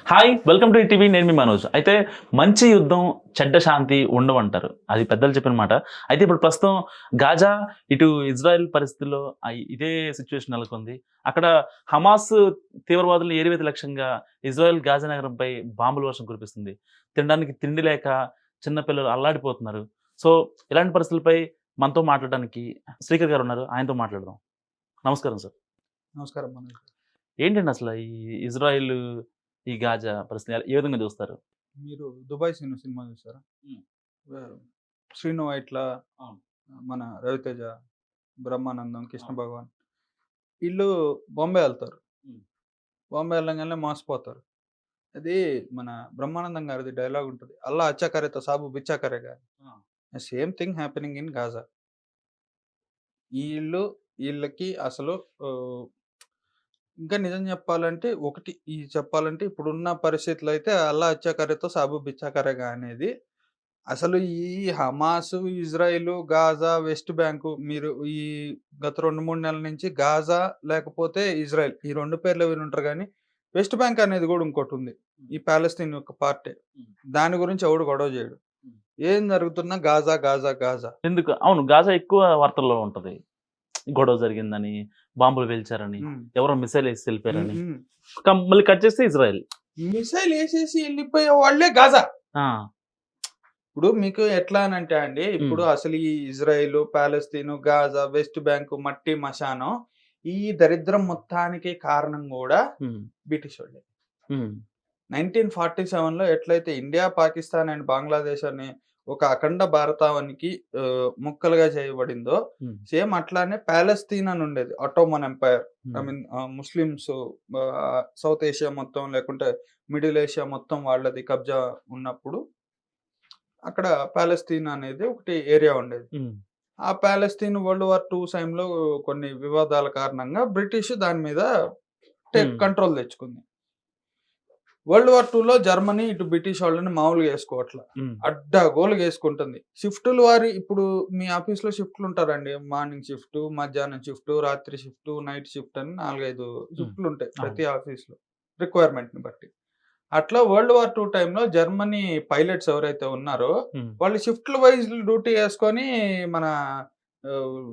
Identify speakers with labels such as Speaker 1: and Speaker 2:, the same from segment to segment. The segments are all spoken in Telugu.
Speaker 1: Hi welcome to ETV. నేను మీ మనోజ్. అయితే మంచి యుద్ధం చెడ్డ శాంతి ఉండవంటారు, అది పెద్దలు చెప్పిన మాట. అయితే ఇప్పుడు ప్రస్తుతం గాజా ఇటు ఇజ్రాయెల్ పరిస్థితుల్లో ఇదే సిచ్యువేషన్ నెలకొంది. అక్కడ హమాస్ తీవ్రవాదులు ఏరివేత లక్ష్యంగా ఇజ్రాయెల్ గాజా నగరంపై బాంబుల వర్షం కురిపిస్తుంది. తినడానికి తిండి లేక చిన్నపిల్లలు అల్లాడిపోతున్నారు. సో ఇలాంటి పరిస్థితులపై మనతో మాట్లాడడానికి శ్రీకర్ గారు ఉన్నారు, ఆయనతో మాట్లాడదాం. నమస్కారం సార్.
Speaker 2: నమస్కారం మనోజ్.
Speaker 1: ఏంటండి అసలు ఈ ఇజ్రాయెల్ ఈ గాజా పరిస్థితి ఏ విధంగా చూస్తారు?
Speaker 2: మీరు దుబాయ్ సినిమా చూసారా?
Speaker 1: హ్మ్.
Speaker 2: శ్రీను వైట్ల,
Speaker 1: అవును.
Speaker 2: మన రవితేజ, బ్రహ్మానందం, కృష్ణ భగవాన్ వీళ్ళు బాంబే వెళ్తారు.
Speaker 1: హ్మ్.
Speaker 2: బాంబే వెళ్ళంగానే మోసపోతారు. అది మన బ్రహ్మానందం గారిది డైలాగ్ ఉంటుంది, అల్లా అచ్చా కరేతో సాబు బిచ్చా కరేగా.
Speaker 1: ఆ!
Speaker 2: Same thing happening in Gaza. వీళ్ళకి అసలు ఇంకా నిజం చెప్పాలంటే చెప్పాలంటే ఇప్పుడున్న పరిస్థితులు అయితే అల్లా అచ్చా కరేతో సాబు బిచ్చా కరేగా అనేది అసలు ఈ Hamas, Israel, Gaza, west bank మీరు ఈ గత 2, 3 నెలల నుంచి గాజా లేకపోతే ఇజ్రాయెల్ ఈ 2 పేర్లు వినుంటారు గానీ, వెస్ట్ బ్యాంక్ అనేది గూడా ఇంకోటుంది. ఈ పాలస్తీన్ యొక్క పార్టే. దాని గురించి ఎవడు గొడవ జేయడు. ఏం జరుగుతున్నా గాజా, గాజా, గాజా.
Speaker 1: ఎందుకు? అవును. గాజా ఎక్కువ వార్తల్లో ఉంటది. గొడవ జరిగిందని, బాంబులు పేల్చారని,
Speaker 2: హ్మ్.
Speaker 1: ఎవరో మిసైల్ ఏసి
Speaker 2: హ్మ్.
Speaker 1: ఎళ్ళిపోయారని.
Speaker 2: హ్మ్.
Speaker 1: మళ్ళీ కట్ చేస్తే ఇజ్రాయెల్.
Speaker 2: మిసైల్ ఏసేసి ఎళ్ళిపోయే వాళ్ళే గాజా.
Speaker 1: ఆ!
Speaker 2: ఇప్పుడు మీకు ఎట్లా అనంటే అండి, ఇప్పుడు
Speaker 1: హ్మ్.
Speaker 2: అసలు ఈ ఇజ్రాయిలు, పాలస్తీను, గాజా, వెస్ట్ బ్యాంకు, మట్టి మశానం ఈ దరిద్రం మొత్తానికి కారణం గూడా
Speaker 1: హ్మ్.
Speaker 2: బ్రిటిష్ వాళ్ళే.
Speaker 1: హ్మ్.
Speaker 2: 1947లో ఎట్లయితే ఇండియా, పాకిస్తాన్ అండ్ బంగ్లాదేశ్ అని ఒక అఖండ భారతావనికి ముక్కలుగా చేయబడిందో,
Speaker 1: హ్మ్.
Speaker 2: సేమ్ అట్లానే పాలస్తీన్ అని ఉండేది. ఆటోమన్ ఎంపైర్. ఐ
Speaker 1: హ్మ్.
Speaker 2: మీన్ ముస్లిమ్స్ సౌత్ ఏషియా మొత్తం లేకుంటే మిడిల్ ఏషియా మొత్తం వాళ్ళది కబ్జా ఉన్నప్పుడు అక్కడ పాలస్తీన్ అనేది ఒకటి ఏరియా ఉండేది.
Speaker 1: హ్మ్.
Speaker 2: ఆ పాలస్తీన్ వరల్డ్ వార్ 2 టైమ్‌లో కొన్ని వివాదాల కారణంగా బ్రిటిష్ దాని మీద
Speaker 1: హ్మ్.
Speaker 2: కంట్రోల్ తెచ్చుకుంది. వరల్డ్ వార్ 2లో జర్మనీ ఇటు బ్రిటిష్ వాళ్ళని మామూలుగా ఏసుకోవట్ల.
Speaker 1: హ్మ్.
Speaker 2: అడ్డగోలుగా ఏసుకుంటుంది. షిఫ్టులు వారి ఇప్పుడు మీ ఆఫీస్‌లో షిఫ్టులు ఉంటారండి. మార్నింగ్ షిఫ్టు, మధ్యాహ్నం షిఫ్టు, రాత్రి షిఫ్టు, నైట్ షిఫ్ట్ అని 4, 5
Speaker 1: హ్మ్.
Speaker 2: షిఫ్టులుంటాయి
Speaker 1: అవును.
Speaker 2: ప్రతి ఆఫీస్‌లో రిక్వైర్మెంట్‌ని బట్టి. అట్లా వరల్డ్ వార్ 2 టైమ్‌లో జర్మనీ పైలట్స్ ఎవరైతే ఉన్నారో,
Speaker 1: హ్మ్.
Speaker 2: వాళ్ళు షిఫ్ట్‌ల వైస్ డ్యూటీ యేసుకొని మన ఆహ్,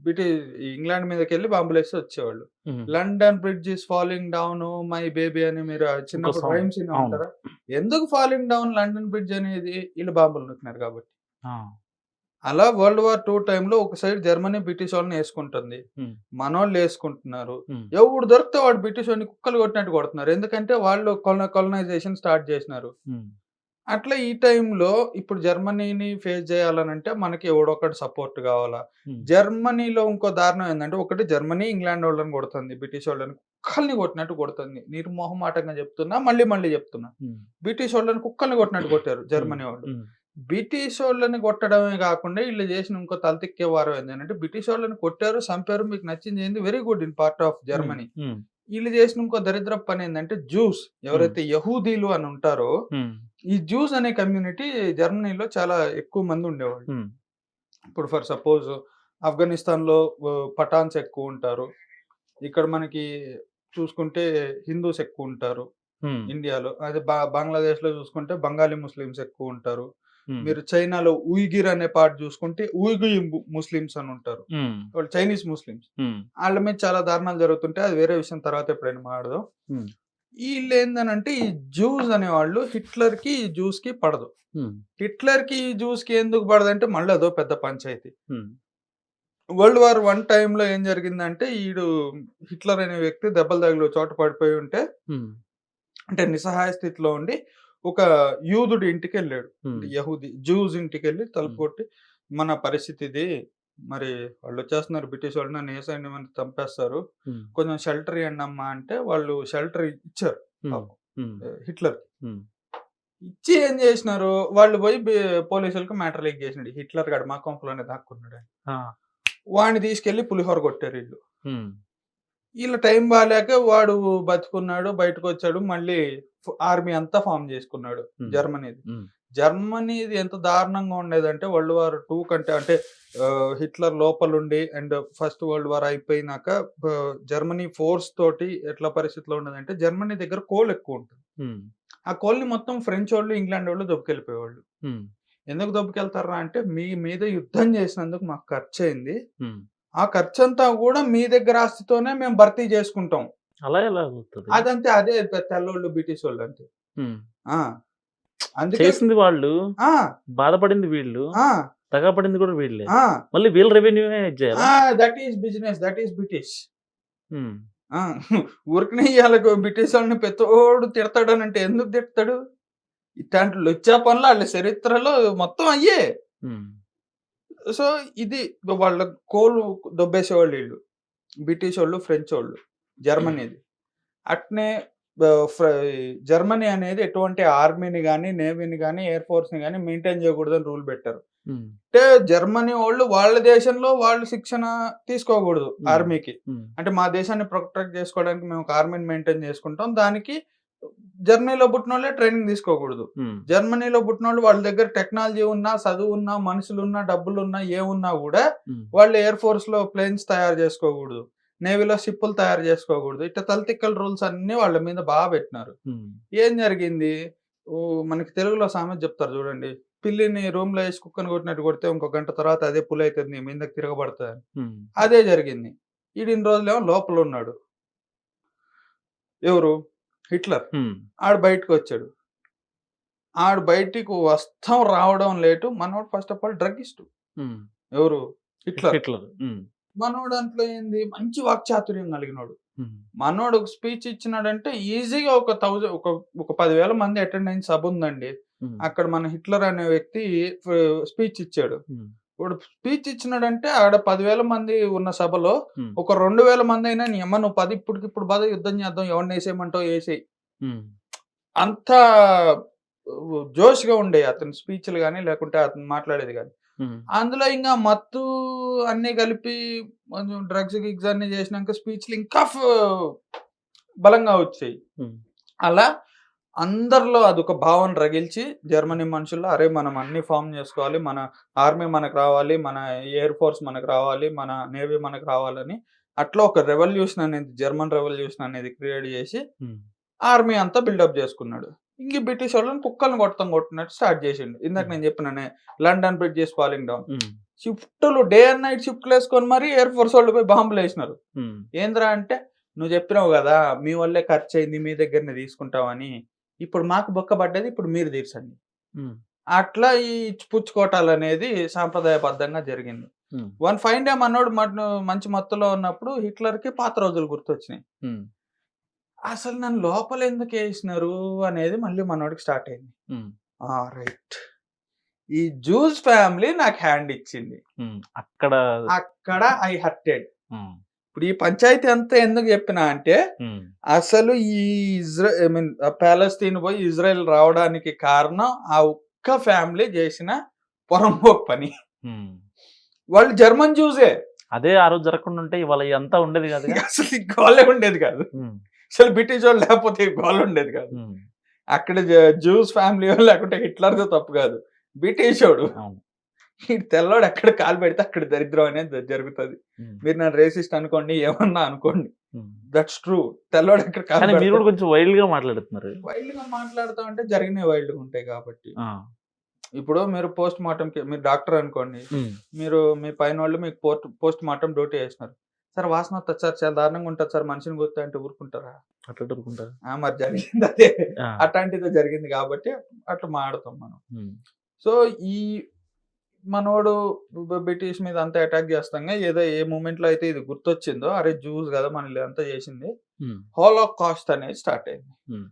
Speaker 2: బ్రిటి ఇంగ్లాండ్ మీదకెళ్ళి బాంబులేసి వచ్చేవాళ్ళు.
Speaker 1: హ్మ్.
Speaker 2: 'London bridge is falling down my baby' అని మీరు
Speaker 1: ఇంకో
Speaker 2: చిన్నప్పుడు
Speaker 1: సాంగ్.
Speaker 2: రైమ్స్ ఇనే
Speaker 1: అవును.
Speaker 2: ఉంటారా? ఎందుకు ఫాలింగ్ డౌన్ లండన్ బ్రిడ్జ్ అనేది? ఈళ్ళు బాంబులు నూకినారు కాబట్టి.
Speaker 1: ఆ!
Speaker 2: అలా వరల్డ్ వార్ 2 టైమ్‌లో ఒక సైడ్ జర్మనీ బ్రిటిష్ వాళ్ళని యేసుకుంటుంది.
Speaker 1: హ్మ్.
Speaker 2: మనోళ్ళేసుకుంటున్నారు.
Speaker 1: హ్మ్.
Speaker 2: ఎవడు దొరికితే వాడు బ్రిటిషోడిని కుక్కలు కొట్టినట్టు కొడుతున్నారు. ఎందుకంటే వాళ్ళు కొలనైజేషన్ స్టార్ట్ జేసినారు.
Speaker 1: హ్మ్.
Speaker 2: అట్లా ఈ టైంలో ఇప్పుడు జర్మనీని ఫేస్ జేయాలనంటే మనకి ఎవడో ఒకడు సపోర్ట్ గావాలా.
Speaker 1: హ్మ్.
Speaker 2: జర్మనీలో ఇంకో దారుణం ఏందంటే ఒకటి జర్మనీ ఇంగ్లాండోళ్ళని కొడుతుంది. బ్రిటిషోళ్ళని కుక్కల్ని కొట్టినట్టు కొడుతుంది. నిర్మొహమాటంగా చెప్తున్నా. మళ్ళీ మళ్ళీ చెప్తున్నా.
Speaker 1: హ్మ్.
Speaker 2: బ్రిటిషోళ్ళని కుక్కల్ని కొట్టినట్టు కొట్టారు
Speaker 1: హ్మ్.
Speaker 2: జర్మనీ వాళ్ళు.
Speaker 1: హ్మ్.
Speaker 2: బ్రిటిషోళ్ళని కొట్టడమే గాకుండా ఈళ్ళు జేసిన ఇంకో తలతిక్కే వారం ఏందంటే బ్రిటిషోళ్ళని కొట్టారు, సంపారు. మీకు నచ్చింది ఏంది? Very good in part of
Speaker 1: హ్మ్.
Speaker 2: జర్మనీ.
Speaker 1: హ్మ్.
Speaker 2: ఈళ్ళు జేసిన ఇంకో దరిద్రపు పనేందంటే జ్యూస్
Speaker 1: హ్మ్.
Speaker 2: ఎవరైతే యహూదీలు అని ఉంటారో,
Speaker 1: హ్మ్.
Speaker 2: ఈ జ్యూస్ అనే కమ్యూనిటీ జర్మనీలో చాలా ఎక్కువ మంది ఉండేవాళ్ళు.
Speaker 1: హ్మ్.
Speaker 2: ఇప్పుడు ఫర్ సపోజ్ ఆఫ్ఘనిస్తాన్‌లో పఠాన్స్ ఎక్కువుంటారు. ఇక్కడ మనకి చూసుకుంటే హిందూస్ ఎక్కువుంటారు
Speaker 1: హ్మ్.
Speaker 2: ఇండియాలో. అదే బంగ్లాదేశ్‌లో చూసుకుంటే బెంగాలీ ముస్లిమ్స్ ఎక్కువుంటారు.
Speaker 1: హ్మ్.
Speaker 2: మీరు చైనాలో ఉయిగిర్ అనే పార్ట్ చూసుకుంటే ఉయిగుయి ముస్లిమ్స్ అని ఉంటారు.
Speaker 1: హ్మ్.
Speaker 2: వాళ్ళు చైనీస్ ముస్లిమ్స్.
Speaker 1: హ్మ్.
Speaker 2: ఆళ్ళ మీద చాలా దారుణాలు జరుగుతుంటాయి. అది వేరే విషయం తర్వాత ఎప్పుడైనా మాట్లాడదాం.
Speaker 1: హ్మ్.
Speaker 2: ఈళ్ళేందనంటే ఈ జ్యూస్ అనేవాళ్ళు హిట్లర్‌కి, ఈ జ్యూస్‌కి పడదు.
Speaker 1: హ్మ్.
Speaker 2: హిట్లర్‌కి, ఈ జ్యూస్‌కి ఎందుకు పడదంటే మళ్ళీ అదో పెద్ద పంచాయతీ.
Speaker 1: హ్మ్.
Speaker 2: వరల్డ్ వార్ 1 టైమ్‌లో ఏం జరిగిందంటే హిట్లర్ అనే వ్యక్తి దెబ్బలు తగిలి ఓ చోట పడిపోయి ఉంటే,
Speaker 1: హ్మ్.
Speaker 2: అంటే నిస్సహాయ స్థితిలో ఉండి ఒక యూదుడి ఇంటికెళ్ళాడు. అంటే
Speaker 1: హ్మ్.
Speaker 2: యహూది జ్యూస్ ఇంటికెళ్ళి తలుపు
Speaker 1: హ్మ్.
Speaker 2: కొట్టి, "మన పరిస్థితి ఇది. మరి వాళ్ళొచ్చేస్తున్నారు బ్రిటిష్ వాళ్ళు. నన్ను ఏసేయండి చంపేస్తారు.
Speaker 1: హ్మ్.
Speaker 2: కొంచెం షెల్టర్ ఇయ్యండమ్మా" అంటే వాళ్ళు షెల్టర్ ఇచ్చారు
Speaker 1: హ్మ్.
Speaker 2: పాపం
Speaker 1: హ్మ్.
Speaker 2: హిట్లర్‌కి.
Speaker 1: హ్మ్.
Speaker 2: ఇచ్చి ఏం జేసినారు, వాళ్ళు పోయి పోలీసులకి మ్యాటర్ లీక్ జేసినాడు. హిట్లర్ గాడు మా కొంపలోనే దాక్కున్నాడని.
Speaker 1: ఆ!
Speaker 2: వాడిని తీసుకెళ్ళి పులిహోర కొట్టారీళ్ళు.
Speaker 1: హ్మ్.
Speaker 2: ఈళ్ళ టైం బాలేక వాడు బతికున్నాడు, బయటకొచ్చాడు. మళ్ళీ ఆర్మీ అంతా ఫార్మ్ జేసుకున్నాడు
Speaker 1: హ్మ్.
Speaker 2: జర్మనీది.
Speaker 1: హ్మ్.
Speaker 2: జర్మనీది ఎంత దారుణంగా ఉండేదంటే వరల్డ్ వార్ 2 కంటే అంటే హిట్లర్ లోపలుండి అండ్ ఫస్ట్ వరల్డ్ వార్ అయిపోయినాక జర్మనీ ఫోర్స్ తోటి ఎట్లా పరిస్థితిలో ఉండేదంటే జర్మనీ దగ్గర కోల్ ఎక్కువ ఉంటుంది.
Speaker 1: హ్మ్.
Speaker 2: ఆ కోల్‌ని మొత్తం ఫ్రెంచ్ వోళ్ళు, ఇంగ్లాండ్ వోళ్ళు దొబ్బుకెళ్ళిపోయేవాళ్ళు.
Speaker 1: హ్మ్.
Speaker 2: ఎందుకు దొబ్బుకెళ్తార్రా అంటే మీ మీద యుద్ధం చేసినందుకు మాకు ఖర్చయింది.
Speaker 1: హ్మ్.
Speaker 2: ఆ ఖర్చంతా గూడా మీ దగ్గర ఆస్తితోనే మేము భర్తీ చేసుకుంటాం.
Speaker 1: అలా ఎలా అవుతది?
Speaker 2: అదంతే అదే తెల్లోళ్ళు, బ్రిటిషోళ్ళు అంతే.
Speaker 1: హ్మ్.
Speaker 2: ఆ! అందుకే
Speaker 1: చేసింది వాళ్ళు,
Speaker 2: ఆ!
Speaker 1: బాధపడింది వీళ్ళు,
Speaker 2: ఆ!
Speaker 1: దగా పడింది కూడా వీళ్ళే.
Speaker 2: ఆ!
Speaker 1: మళ్ళీ వీళ్ళ రెవెన్యూయే ఇది జేయాలా?
Speaker 2: ఆ! That is business. That is British.
Speaker 1: హ్మ్.
Speaker 2: ఆ! ఊరికనే ఇయాల బ్రిటిషోళ్ళని ప్రతోడు తిడతాడనంటే ఎందుకు తిడతాడు? ఇట్లాంటి లుచ్చా పనులు ఆళ్ళ చరిత్రలో మొత్తం అయ్యే.
Speaker 1: హ్మ్.
Speaker 2: సో, ఇది వాళ్ళ కోలు దొబ్బేసేవాళ్ళీళ్ళు. బ్రిటిషోళ్ళు, ఫ్రెంచోళ్ళు. జర్మనీది. అట్నే జర్మనీ అనేది ఎటువంటి ఆర్మీని గాని, నేవీని గాని, ఎయిర్ ఫోర్స్‌ని గాని మెయింటైన్ చేయకూడదని రూల్ పెట్టారు.
Speaker 1: హ్మ్.
Speaker 2: అంటే జర్మనీ వోళ్ళు వాళ్ళ దేశంలో వాళ్ళు శిక్షణ తీసుకోకూడదు
Speaker 1: హ్మ్.
Speaker 2: ఆర్మీకి.
Speaker 1: హ్మ్.
Speaker 2: అంటే మా దేశాన్ని ప్రొటెక్ట్ చేసుకోవడానికి మేము ఒక ఆర్మీని మెయింటైన్ చేసుకుంటాం. దానికి జర్మనీలో పుట్టినోళ్ళే ట్రైనింగ్ తీసుకోకూడదు.
Speaker 1: హ్మ్.
Speaker 2: జర్మనీలో పుట్టినోళ్ళు వాళ్ళ దగ్గర టెక్నాలజీ ఉన్నా, చదువున్నా, మనుషులున్నా, డబ్బులున్నా ఏమున్నా గూడా
Speaker 1: హ్మ్.
Speaker 2: వాళ్ళు ఎయిర్ ఫోర్స్‌లో ప్లేన్స్ తయారు చేసుకోకూడదు. నేవీలో షిప్పులు తయారు చేసుకోకూడదు. ఇట్లా తలతిక్కల రూల్స్ అన్నీ వాళ్ళ మీద పెట్టినారు.
Speaker 1: హ్మ్.
Speaker 2: ఏం జరిగింది? మనకి తెలుగులో సామెత చెప్తారు చూడండి. పిల్లిని రూమ్‌లో ఏసి కుక్కని కొట్టినట్టు కొడితే ఇంకో గంట తర్వాత అదే పులైతది నీ మీదకి తిరగబడతదని.
Speaker 1: హ్మ్.
Speaker 2: అదే జరిగింది. ఈడిన్ని రోజులేమో లోపలున్నాడు. ఎవరు? హిట్లర్.
Speaker 1: హ్మ్.
Speaker 2: ఆడు బయటకొచ్చాడు. ఆడు బయటికి వస్తాం రావడం లేటు. మనోడు ఫస్ట్ ఆఫ్ ఆల్ డ్రగ్గిస్టు.
Speaker 1: హ్మ్.
Speaker 2: ఎవరు? హిట్లర్.
Speaker 1: హిట్లర్. హ్మ్.
Speaker 2: మనోడు దాంట్లో ఏంది మంచి వాక్చాతుర్యం కలిగినోడు.
Speaker 1: హ్మ్.
Speaker 2: మనోడు ఒక స్పీచ్ ఇచ్చినాడంటే ఈజీగా ఒక 1000 ఒక 10,000 మంది అటెండ్ అయిన సభ ఉందండి.
Speaker 1: హ్మ్.
Speaker 2: అక్కడ మన హిట్లర్ అనే వ్యక్తి ఫ్ స్పీచ్ ఇచ్చాడు.
Speaker 1: హ్మ్.
Speaker 2: వాడు స్పీచ్ ఇచ్చినాడంటే ఆడ 10,000 మంది ఉన్న సభలో
Speaker 1: హ్మ్.
Speaker 2: ఒక 2,000 మందైనా నీయమ్మ నువ్వు 10 ఇప్పటికిప్పుడు పద యుద్ధం చేద్దాం ఎవడినేసేయమంటావో ఏసేయి.
Speaker 1: హ్మ్.
Speaker 2: అంత జోష్‌గా ఉండేయి అతని స్పీచ్‌లు గాని, లేకుంటే అతను మాట్లాడేది గాని.
Speaker 1: హ్మ్.
Speaker 2: అందులో ఇంగ మత్తు అన్నీ కలిపి కొంచెం డ్రగ్స్, గిగ్స్ అన్నీ చేసినాక స్పీచ్‌లు ఇంకా బలంగా వచ్చాయి.
Speaker 1: హ్మ్.
Speaker 2: అలా అందరిలో అదొక భావన రగిల్చి జర్మనీ మనుషుల్లో అరే! మనం అన్నీ ఫార్మ్ చేసుకోవాలి. మన ఆర్మీ మనకు రావాలి. మన ఎయిర్ ఫోర్స్ మనకు రావాలి. మన నేవీ మనకు రావాలని అట్లా ఒక రెవల్యూషన్ అనేది జర్మన్ రెవల్యూషన్ అనేది క్రియేట్ చేసి
Speaker 1: హ్మ్.
Speaker 2: ఆర్మీ అంతా బిల్డప్ చేసుకున్నాడు. ఇంక బ్రిటిషోళ్ళని కుక్కల్ని కొట్టినట్టు స్టార్ట్ చేసిండు. ఇందాక
Speaker 1: హ్మ్.
Speaker 2: నేను చెప్పినానే London bridge is falling down.
Speaker 1: హ్మ్.
Speaker 2: షిఫ్టులు డే అండ్ నైట్ షిఫ్ట్‌లేసుకొని మరి ఎయిర్ ఫోర్స్ వోళ్ళు పోయి బాంబులేసినారు.
Speaker 1: హ్మ్.
Speaker 2: ఏందిరా అంటే, "నువ్వు చెప్పినావు గదా! మీ వల్లే ఖర్చయింది. మీ దగ్గరనే తీసుకుంటామని. ఇప్పుడు మాకు బొక్క పడ్డది. ఇప్పుడు మీరు తీర్చండి."
Speaker 1: హ్మ్.
Speaker 2: అట్లా ఈ ఇచ్చిపుచ్చుకోవటాలనేది సాంప్రదాయబద్ధంగా జరిగింది.
Speaker 1: హ్మ్.
Speaker 2: వన్ ఫైన్ డే మనోడు మంచి మత్తులో ఉన్నప్పుడు హిట్లర్‌కి పాత రోజులు గుర్తొచ్చినాయి.
Speaker 1: హ్మ్.
Speaker 2: అసలు నన్ను లోపలెందుకేసినారు అనేది మళ్ళీ మనోడికి స్టార్ట్ అయింది.
Speaker 1: హ్మ్.
Speaker 2: రైట్. ఈ జూస్ ఫ్యామిలీ నాకు హ్యాండ్ ఇచ్చింది.
Speaker 1: హ్మ్. అక్కడ
Speaker 2: అక్కడ ఐ హర్టెడ్.
Speaker 1: హ్మ్.
Speaker 2: ఇప్పుడు ఈ పంచాయతీ అంతా ఎందుకు చెప్పినా అంటే,
Speaker 1: హ్మ్.
Speaker 2: అసలు ఈ ఐ మీన్ పాలస్తీన్ పోయి ఇజ్రాయెల్ రావడానికి కారణం ఆ ఒక్క ఫ్యామిలీ చేసిన పొరంబోకు పని.
Speaker 1: హ్మ్.
Speaker 2: వాళ్ళు జర్మన్ జ్యూసే.
Speaker 1: అదే ఆ రోజు జరగకుండా ఉంటే ఇవాళ ఇదంతా ఉండేది కాదుగా.
Speaker 2: అసలు ఈ గోలే ఉండేది కాదు.
Speaker 1: హ్మ్.
Speaker 2: అసలు బ్రిటిషోళ్ళు లేకపోతే ఈ గోల ఉండేది కాదు.
Speaker 1: హ్మ్.
Speaker 2: అక్కడ జ్యూస్ ఫ్యామిలీయో లేకుంటే హిట్లర్‌దో తప్పు కాదు. బ్రిటిషోడు.
Speaker 1: అవును.
Speaker 2: ఈడు తెల్లోడు ఎక్కడ కాలు పెడితే అక్కడ దరిద్రం అనేది జరుగుతది.
Speaker 1: హ్మ్.
Speaker 2: మీరు నన్ను రేసిస్ట్ అనుకోండి, ఏమన్నా అనుకోండి.
Speaker 1: హ్మ్.
Speaker 2: That's true. తెల్లోడు ఎక్కడ కాలు
Speaker 1: కానీ మీరు
Speaker 2: పెడితే
Speaker 1: కూడా కొంచెం వైల్డ్‌గా మాట్లాడుతున్నారు.
Speaker 2: వైల్డ్‌గా మాట్లాడుతా ఉంటే జరిగినవి వైల్డ్‌గా ఉంటాయి కాబట్టి.
Speaker 1: ఆ!
Speaker 2: ఇప్పుడు మీరు పోస్ట్ మార్టంకి మీరు డాక్టర్ అనుకోండి.
Speaker 1: హ్మ్.
Speaker 2: మీరు మీ పైనోళ్ళు మీకు పోస్ట్ మార్టం డ్యూటీ ఏసినారు. సార్ వాసన వత్తది సార్. చాలా దారుణంగా ఉంటది సార్. మనిషిని గుత్తే అంటే ఊరుకుంటారా?
Speaker 1: అట్లా ఊరుకుంటారా?
Speaker 2: మరి జరిగింది అదే.
Speaker 1: ఆ!
Speaker 2: అట్లాంటిదే జరిగింది కాబట్టి అట్లా మాట్లాడతాం మనం.
Speaker 1: హ్మ్.
Speaker 2: సో, ఈ మనోడు బ్రిటిష్ మీద అంతా అటాక్ చేస్తంగా ఏదో ఏ మూమెంట్‌లో అయితే ఇది గుర్తొచ్చిందో, అరే! జూస్ గదా! మనల్ని ఇదంతా చేసింది.
Speaker 1: హ్మ్.
Speaker 2: హోలోకాస్ట్ అనేది స్టార్ట్ అయింది.
Speaker 1: హ్మ్.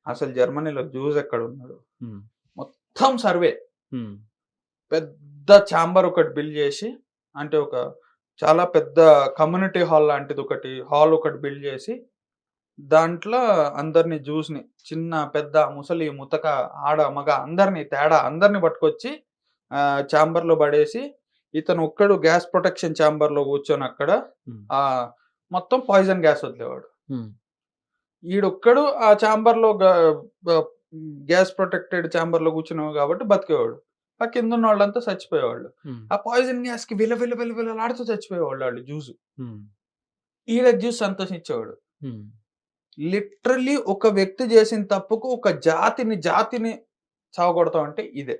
Speaker 2: అసలు జర్మనీలో జూస్ ఎక్కడున్నాడు?
Speaker 1: హ్మ్.
Speaker 2: మొత్తం సర్వే.
Speaker 1: హ్మ్.
Speaker 2: పెద్ద ఛాంబర్ ఒకటి బిల్డ్ చేసి, అంటే ఒక చాలా పెద్ద కమ్యూనిటీ హాల్ లాంటిది హాల్ ఒకటి బిల్డ్ చేసి, దాంట్లో అందరిని జూస్‌ని చిన్న, పెద్ద, ముసలి, ముతక, ఆడ, మగ అందరిని తేడా అందరిని పట్టుకొచ్చి ఛాంబర్‌లో పడేసి, ఇతను ఒక్కడు గ్యాస్ ప్రొటెక్షన్ ఛాంబర్‌లో కూర్చొని అక్కడ
Speaker 1: హ్మ్.
Speaker 2: మొత్తం పాయిజన్ గ్యాస్ వదిలేవాడు.
Speaker 1: హ్మ్.
Speaker 2: ఈడొక్కడు ఆ ఛాంబర్‌లో గ బ గ్యాస్ ప్రొటెక్టెడ్ ఛాంబర్‌లో కూర్చునేవాడు కాబట్టి బతికేవాడు. ఆ కిందున్న వాళ్ళంతా చచ్చిపోయేవాళ్ళు.
Speaker 1: హ్మ్.
Speaker 2: ఆ పాయిజన్ గ్యాస్‌కి విలవిలలాడుతూ చచ్చిపోయేవాళ్ళు ఆళ్ళు జ్యూసు.
Speaker 1: హ్మ్.
Speaker 2: ఈడ జ్యూస్ సంతోషించేవాడు.
Speaker 1: హ్మ్.
Speaker 2: లిటరల్లీ ఒక వ్యక్తి చేసిన తప్పుకు ఒక జాతిని చావగొడతాం అంటే ఇదే.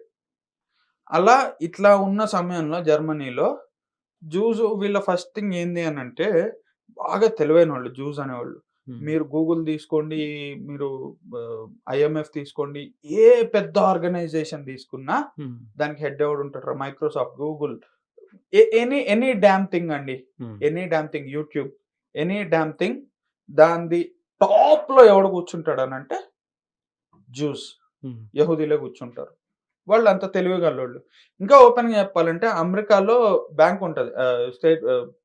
Speaker 2: అలా ఇట్లా ఉన్న సమయంలో జర్మనీలో వీళ్ళ ఫస్ట్ థింగ్ ఏంది అనంటే, బాగా తెలివైనోళ్ళు అనేవాళ్ళు.
Speaker 1: హ్మ్.
Speaker 2: మీరు గూగుల్ తీసుకోండి, మీరు ఐఎంఎఫ్ తీసుకోండి, ఏ పెద్ద ఆర్గనైజేషన్ తీసుకున్నా
Speaker 1: హ్మ్.
Speaker 2: దానికి హెడ్ ఎవడుంటాడురా? Microsoft, Google, any damn thing అండి.
Speaker 1: హ్మ్.
Speaker 2: Any damn thing, YouTube, any damn thing దానిది టాప్‌లో ఎవడు కూర్చుంటాడనంటే జ్యూస్.
Speaker 1: హ్మ్.
Speaker 2: యహూదీలే కూర్చుంటారు. వాళ్ళంత తెలివిగల్లోళ్ళు. ఇంకా ఓపెన్‌గా చెప్పాలంటే అమెరికాలో బ్యాంక్ ఉంటది.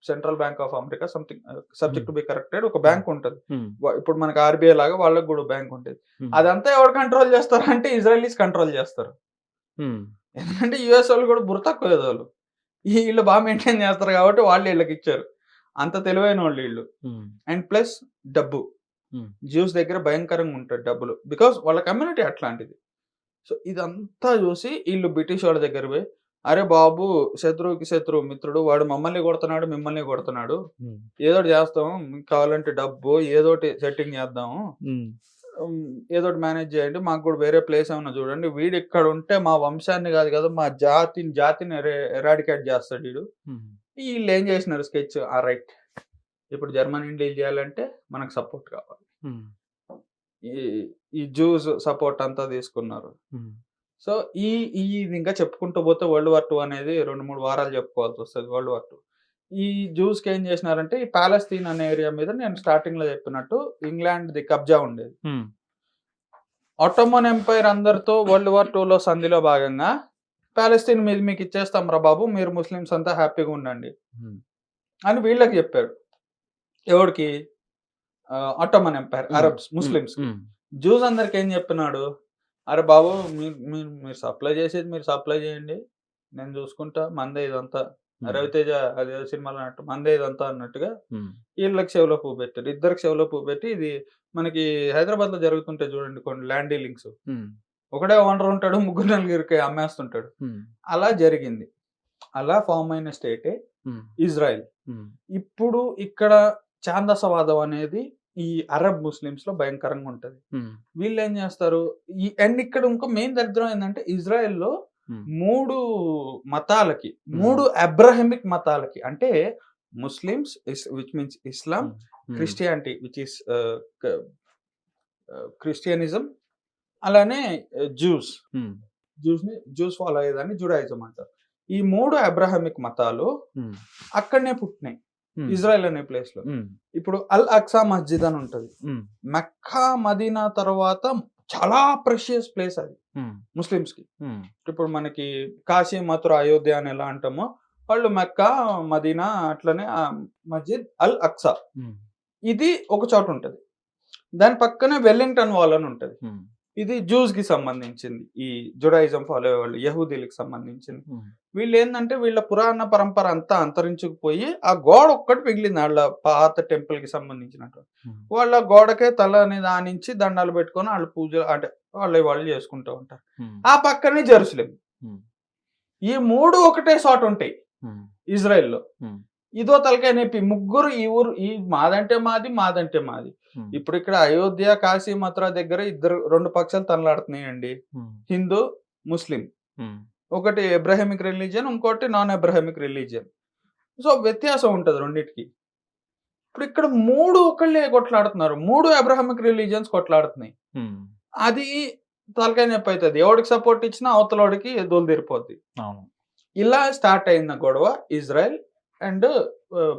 Speaker 2: Central bank of America something,
Speaker 1: హ్మ్.
Speaker 2: సబ్జెక్ట్ టు బి కరెక్టెడ్, ఒక
Speaker 1: హ్మ్.
Speaker 2: బ్యాంక్ ఉంటది.
Speaker 1: హ్మ్.
Speaker 2: ఇప్పుడు మనకు ఆర్‌బీఐ లాగా వాళ్ళకి గూడా బ్యాంక్ ఉంటది.
Speaker 1: హ్మ్.
Speaker 2: అదంతా ఎవరు కంట్రోల్ చేస్తారంటే ఇజ్రాయలీస్ కంట్రోల్ చేస్తారు.
Speaker 1: హ్మ్.
Speaker 2: ఎందుకంటే యూఎస్ వాళ్ళు గూడా బుర్ర తక్కువ ఎదవలు. ఈళ్ళు బాగా మెయింటైన్ చేస్తారు కాబట్టి వాళ్ళు ఈళ్ళకిచ్చారు. అంత తెలివైనోళ్ళు ఈళ్ళు.
Speaker 1: హ్మ్.
Speaker 2: అండ్ ప్లస్ డబ్బు.
Speaker 1: హ్మ్.
Speaker 2: జ్యూస్ దగ్గర భయంకరంగా ఉంటది డబ్బులు. బికాజ్ వాళ్ళ కమ్యూనిటీ అట్లాంటిది. సో, ఇదంతా జూసి ఈళ్ళు బ్రిటిష్ వాళ్ళ దగ్గర బోయి, "అరే బాబు! శత్రువుకి శత్రువు మిత్రుడు. వాడు మమ్మల్ని కొడుతున్నాడు, మిమ్మల్ని కొడుతున్నాడు.
Speaker 1: హ్మ్.
Speaker 2: ఏదోకటి చేస్తాం. మీకు కావాలంటే డబ్బో ఏదోటి సెట్టింగ్ చేద్దాము.
Speaker 1: హ్మ్.
Speaker 2: హ్మ్. ఏదోకటి మేనేజ్ చేయండి. మాకు గూడా వేరే ప్లేస్ ఏమన్నా చూడండి. వీడిక్కడుంటే మా వంశాన్ని గాదు గదా! మా జాతిని ఎరాడికేట్ చేస్తాడీడు."
Speaker 1: హ్మ్.
Speaker 2: ఈళ్ళేం జేసినారు స్కెచ్. రైట్. ఇప్పుడు జర్మనీని డీల్ జేయాలంటే మనకు సపోర్ట్ కావాలి.
Speaker 1: హ్మ్.
Speaker 2: ఈ ఈ జ్యూస్ సపోర్ట్ అంతా తీసుకున్నారు.
Speaker 1: హ్మ్.
Speaker 2: సో, ఈ ఈ ఇది ఇంకా చెప్పుకుంటూ పోతే వరల్డ్ వార్ 2 అనేది 2, 3 వారాలు చెప్పుకోవాల్సొస్తది వరల్డ్ వార్ 2. ఈ జ్యూస్‌కి ఏం చేసినారంటే, ఈ పాలస్తీన్ అనే ఏరియా మీద నేను స్టార్టింగ్‌లో చెప్పినట్టు ఇంగ్లాండ్‌ది కబ్జా ఉండేది.
Speaker 1: హ్మ్.
Speaker 2: ఆటోమన్ ఎంపైర్ అందరితో వరల్డ్ వార్ 2లో సంధిలో భాగంగా పాలస్తీన్ మీద మీకు ఇచ్చేస్తాంరా బాబు! మీరు ముస్లిమ్స్ అంతా హ్యాపీగా ఉండండి
Speaker 1: హ్మ్.
Speaker 2: అని వీళ్ళకి చెప్పాడు. ఎవడికి? ఆటోమన్ ఎంపైర్,
Speaker 1: హ్మ్.
Speaker 2: అరబ్స్,
Speaker 1: హ్మ్.
Speaker 2: ముస్లిమ్స్‌కి.
Speaker 1: హ్మ్.
Speaker 2: జ్యూస్ అందరికి ఏం చెప్పినాడు? అరే బాబు! మీరు సప్లై చేసేది మీరు సప్లై చేయండి. నేను చూసుకుంటా. మందే ఇదంతా.
Speaker 1: హ్మ్.
Speaker 2: 'రవితేజ' అదేదో సినిమాలో అన్నట్టు మందే ఇదంతా అన్నట్టుగా
Speaker 1: హ్మ్.
Speaker 2: ఈళ్ళకి చెవిలో పువ్వు పెట్టారు. ఇద్దరికి చెవిలో పువ్వు పెట్టి ఇది మనకి హైదరాబాద్‌లో జరుగుతుంటాయి చూడండి కొన్ని ల్యాండ్ డీలింగ్స్.
Speaker 1: హ్మ్.
Speaker 2: ఒకడే ఓనర్ ఉంటాడు. ముగ్గురు నలుగురికి అమ్మేస్తుంటాడు.
Speaker 1: హ్మ్.
Speaker 2: అలా జరిగింది. అలా ఫార్మ్ అయిన స్టేటే
Speaker 1: హ్మ్.
Speaker 2: ఇజ్రాయెల్.
Speaker 1: హ్మ్.
Speaker 2: ఇప్పుడు ఇక్కడ ఛాందసవాదం అనేది ఈ అరబ్ ముస్లిమ్స్‌లో భయంకరంగా ఉంటది.
Speaker 1: హ్మ్.
Speaker 2: వీళ్ళేం జేస్తారు, అండ్ ఇక్కడ ఇంకో మెయిన్ దరిద్రం ఏందంటే ఇజ్రాయెల్‌లో
Speaker 1: హ్మ్.
Speaker 2: 3 మతాలకి,
Speaker 1: హ్మ్.
Speaker 2: 3 అబ్రాహమిక్ మతాలకి అంటే ముస్లిమ్స్, విచ్ మీన్స్ ఇస్లాం,
Speaker 1: హ్మ్. హ్మ్.
Speaker 2: క్రిస్టియానిటీ విచ్ ఈస్ క్రిస్టియనిజం, అలానే జ్యూస్.
Speaker 1: హ్మ్.
Speaker 2: జ్యూస్ ఫాలో అయ్యేదాన్ని జుడాయిజం అంటారు. ఈ 3 అబ్రాహమిక్ మతాలు
Speaker 1: హ్మ్.
Speaker 2: అక్కడనే పుట్టినాయి.
Speaker 1: హ్మ్.
Speaker 2: ఇజ్రాయెల్ అనే ప్లేస్‌లో.
Speaker 1: హ్మ్.
Speaker 2: ఇప్పుడు అల్ అక్సా మస్జిద్ అని ఉంటది.
Speaker 1: హ్మ్.
Speaker 2: మక్కా, మదీనా తర్వాత చాలా ప్రెషియస్ ప్లేస్ అది
Speaker 1: హ్మ్.
Speaker 2: ముస్లిమ్స్‌కి.
Speaker 1: హ్మ్.
Speaker 2: ఇప్పుడు మనకి కాశీ, మథుర, అయోధ్య అని ఎలా అంటామో, వాళ్ళు మక్కా, మదీనా అట్లనే మస్జిద్ అల్ అక్సా.
Speaker 1: హ్మ్.
Speaker 2: ఇది ఒక చోట ఉంటది. దాని పక్కనే వెల్లింగ్టన్ వాల్ అని ఉంటది.
Speaker 1: హ్మ్.
Speaker 2: ఇది జ్యూస్‌కి సంబంధించింది. ఈ జుడాయిజం ఫాలో అయ్యేవాళ్ళు, యహూదీలకి సంబంధించింది.
Speaker 1: హ్మ్.
Speaker 2: వీళ్ళేందంటే వీళ్ళ పురాణ పరంపర అంతా అంతరించుకుపోయి, ఆ గోడ ఒక్కటి మిగిలింది ఆళ్ళ పాత టెంపుల్‌కి సంబంధించినట్టు.
Speaker 1: హ్మ్.
Speaker 2: వాళ్ళ గోడకే తల అనేది ఆనించి దండాలు పెట్టుకొని ఆళ్ళు పూజలు అంటే వాళ్ళయి వాళ్ళు చేసుకుంటూ ఉంటారు.
Speaker 1: హ్మ్.
Speaker 2: ఆ పక్కనే జెరూసలేం.
Speaker 1: హ్మ్.
Speaker 2: ఈ 3 ఒకటే చోటుంటాయి
Speaker 1: హ్మ్.
Speaker 2: ఇజ్రాయెల్‌లో.
Speaker 1: హ్మ్.
Speaker 2: ఇదో తలకాయ నొప్పి. ముగ్గురు ఈ ఊరు మాదంటే మాది, మాదంటే మాది.
Speaker 1: హ్మ్.
Speaker 2: ఇప్పుడు ఇక్కడ అయోధ్య, కాశీ, మథుర దగ్గర 2 పక్షాలు తనలాడుతున్నాయండి.
Speaker 1: హ్మ్.
Speaker 2: హిందూ, ముస్లిం.
Speaker 1: హ్మ్.
Speaker 2: ఒకటి అబ్రాహమిక్ రిలీజియన్, ఇంకోటి నాన్ అబ్రాహమిక్ రిలీజియన్. సో, వ్యత్యాసం ఉంటది రెండిటికి. ఇప్పుడు ఇక్కడ 3 ఒకళ్ళే కొట్లాడుతున్నారు. 3 అబ్రాహమిక్ రిలీజియన్స్ కొట్లాడుతున్నాయి.
Speaker 1: హ్మ్.
Speaker 2: అది తలకాయ నొప్పైతది. ఎవడికి సపోర్ట్ ఇచ్చినా అవతలోడికి దూల తీరిపోద్ది.
Speaker 1: అవును.
Speaker 2: ఇలా స్టార్ట్ అయింది గొడవ ఇజ్రాయెల్ అండ్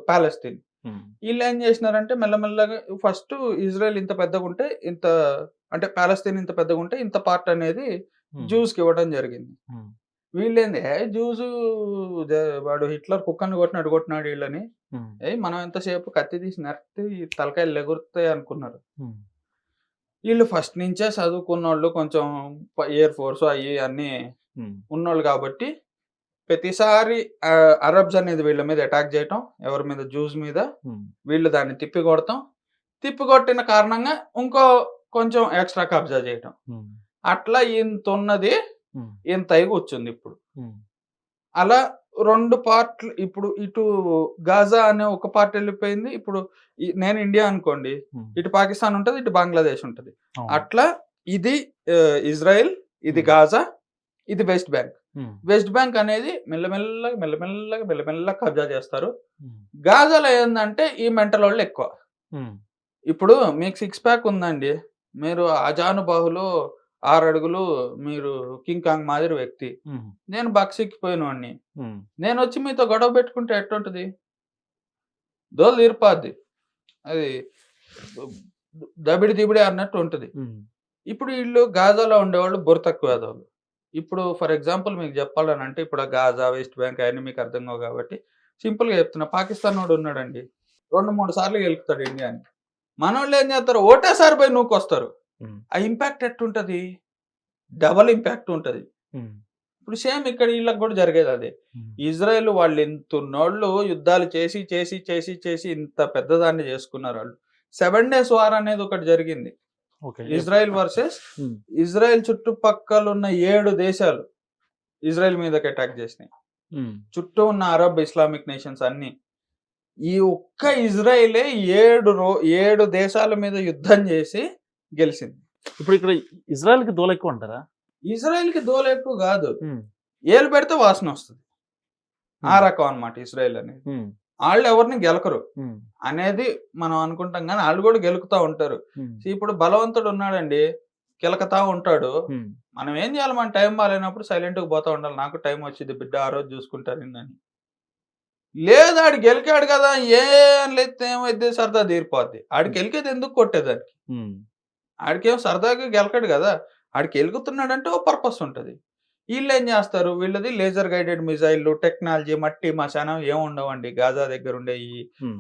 Speaker 2: పాలస్తీన్.
Speaker 1: హ్మ్.
Speaker 2: ఈళ్ళేం జేసినారంటే మెల్లమెల్లగా ఫస్టు ఇజ్రాయెల్ ఇంత పెద్దగుంటే అంటే పాలస్తీన్ ఇంత పెద్దగుంటే ఇంత పార్ట్ అనేది
Speaker 1: హ్మ్.
Speaker 2: జ్యూస్‌కి ఇవ్వడం జరిగింది.
Speaker 1: హ్మ్.
Speaker 2: వీళ్ళేంది జ్యూసు వాడు హిట్లర్ కుక్కని కొట్టినట్టు కొట్టినాడు ఈళ్ళని.
Speaker 1: హ్మ్.
Speaker 2: మనం ఎంతసేపు కత్తి తీసి నరికి తలకాయలు ఎగురుతాయి అనుకున్నారు.
Speaker 1: హ్మ్.
Speaker 2: ఈళ్ళు ఫస్ట్ నుంచే చదువుకున్నోళ్ళు కొంచెం ఎయిర్ ఫోర్స్ అయ్యి అన్నీ
Speaker 1: హ్మ్.
Speaker 2: ఉన్నోళ్ళు గాబట్టి ప్రతిసారి అరబ్స్ అనేది వీళ్ళ మీద అటాక్ జేయటం. ఎవరి మీద? జ్యూస్ మీద.
Speaker 1: హ్మ్.
Speaker 2: వీళ్ళు దాన్ని తిప్పికొడతాం. తిప్పికొట్టిన కారణంగా కొంచెం ఎక్స్‌ట్రా కబ్జా జేయటం.
Speaker 1: హ్మ్.
Speaker 2: అట్లా ఇంత ఉన్నది
Speaker 1: ఉమ్,
Speaker 2: ఇంత అయి కూర్చుంది ఇప్పుడు.
Speaker 1: ఉమ్,
Speaker 2: అలా 2 పార్ట్‌లు ఇప్పుడు ఇటు గాజా అనే ఒక పార్ట్ వెళ్ళిపోయింది. ఇప్పుడు నేను ఇండియా అనుకోండి.
Speaker 1: ఉమ్,
Speaker 2: ఇటు పాకిస్తాన్ ఉంటది. ఇటు బంగ్లాదేశ్ ఉంటది.
Speaker 1: అవును.
Speaker 2: అట్లా ఇది ఇజ్రాయెల్, ఇది
Speaker 1: ఉమ్,
Speaker 2: గాజా, ఇది వెస్ట్ బ్యాంక్.
Speaker 1: ఉమ్,
Speaker 2: వెస్ట్ బ్యాంక్ అనేది మెల్లమెల్లగా కబ్జా చేస్తారు.
Speaker 1: ఉమ్,
Speaker 2: గాజాలో ఏందంటే ఈ మెంటలోళ్ళు ఎక్కువ.
Speaker 1: ఉమ్,
Speaker 2: ఇప్పుడు మీకు 6 ప్యాక్ ఉందండి. మీరు ఆజానుబాహులో 6 అడుగులు మీరు కింగ్ కాంగ్ మాదిరి వ్యక్తి.
Speaker 1: ఉమ్,
Speaker 2: నేను బక్సిక్కిపోయినోడిని.
Speaker 1: ఉమ్,
Speaker 2: నేనొచ్చి మీతో గొడవ పెట్టుకుంటే ఎట్టుంటది? దోల తీరిపోద్ది. అది దబిడి దిబిడి అన్నట్టు ఉంటది.
Speaker 1: ఉమ్,
Speaker 2: ఇప్పుడు ఈళ్ళు గాజాలో ఉండేవాళ్ళు బుర్ర తక్కువ వెధవలు. ఇప్పుడు ఫర్ ఎగ్జాంపుల్ మీకు చెప్పాలనంటే ఇప్పుడు ఆ గాజా, వెస్ట్ బ్యాంక్ అయన్నీ మీకు అర్థం కావు కాబట్టి సింపుల్‌గా చెప్తున్నా. పాకిస్తానోడు ఉన్నాడండి. 2, 3 సార్లు గెలుకుతాడు ఇండియాని. మనోళ్ళు ఏం చేస్తారు? ఒకటేసారి పోయి నూకొస్తారు.
Speaker 1: ఉమ్,
Speaker 2: ఆ ఇంపాక్ట్ ఎట్టుంటది? డబుల్ ఇంపాక్ట్ ఉంటది.
Speaker 1: ఉమ్,
Speaker 2: ఇప్పుడు సేమ్ ఇక్కడ ఈళ్ళకి కూడా జరిగేదదే.
Speaker 1: ఉమ్,
Speaker 2: ఇజ్రాయెల్ వాళ్ళు ఇంతున్నోళ్ళు యుద్ధాలు చేసి ఇంత పెద్దదాన్ని చేసుకున్నారాళ్ళు. 7 డేస్ వార్ అనేది ఒకటి జరిగింది.
Speaker 1: ఓకే.
Speaker 2: ఇజ్రాయెల్ వర్సెస్
Speaker 1: ఉమ్,
Speaker 2: ఇజ్రాయెల్ చుట్టుపక్కలున్న 7 దేశాలు ఇజ్రాయెల్ మీదకి అటాక్ చేసినాయి.
Speaker 1: ఉమ్,
Speaker 2: చుట్టూ ఉన్న అరబ్ ఇస్లామిక్ నేషన్స్ అన్నీ. ఈ ఒక్క ఇజ్రాయెలే 7 దేశాల మీద యుద్ధం చేసి గెలిసింది.
Speaker 1: ఇప్పుడు ఇక్కడ ఇజ్రాయెల్‌కి దూల ఎక్కువ అంటారా?
Speaker 2: ఇజ్రాయెల్‌కి దూల ఎక్కువ కాదు.
Speaker 1: ఉమ్,
Speaker 2: ఏలు పెడితే వాసనొస్తది. ఆ
Speaker 1: ఉమ్,
Speaker 2: రకం అన్నమాట ఇజ్రాయెల్ అనేది.
Speaker 1: ఉమ్,
Speaker 2: ఆళ్ళెవరిని గెలకరు
Speaker 1: ఉమ్,
Speaker 2: అనేది మనం అనుకుంటాం గానీ, ఆళ్ళు కూడా గెలుకుతా ఉంటారు.
Speaker 1: ఉమ్,
Speaker 2: ఇప్పుడు బలవంతుడు ఉన్నాడండి. కెలకతా ఉంటాడు.
Speaker 1: ఉమ్,
Speaker 2: మనం ఏం చేయాలి? మన టైం బాలేనప్పుడు సైలెంట్‌గా పోతా ఉండాలి. నాకు టైం వచ్చిద్ది బిడ్డ ఆ రోజు చూసుకుంటా నిన్నని. లేదు ఆడు గెలికాడు కదా! ఏం లేతే ఏమైద్ది సరదా తీరిపోద్ది. ఆడు గెలికేది ఎందుకు కొట్టేదానికి?
Speaker 1: ఉమ్,
Speaker 2: ఆడికేం సరదాగా గెలకడు గదా! ఆడు గెలుకుతున్నాడంటే ఓ పర్పస్ ఉంటది. ఈళ్ళేం జేస్తారు? వీళ్ళది లేజర్ గైడెడ్ మిజైల్‌లు, టెక్నాలజీ, మట్టి, మశానం ఏం ఉండవండి. గాజా దగ్గరుండే ఈ
Speaker 1: ఉమ్,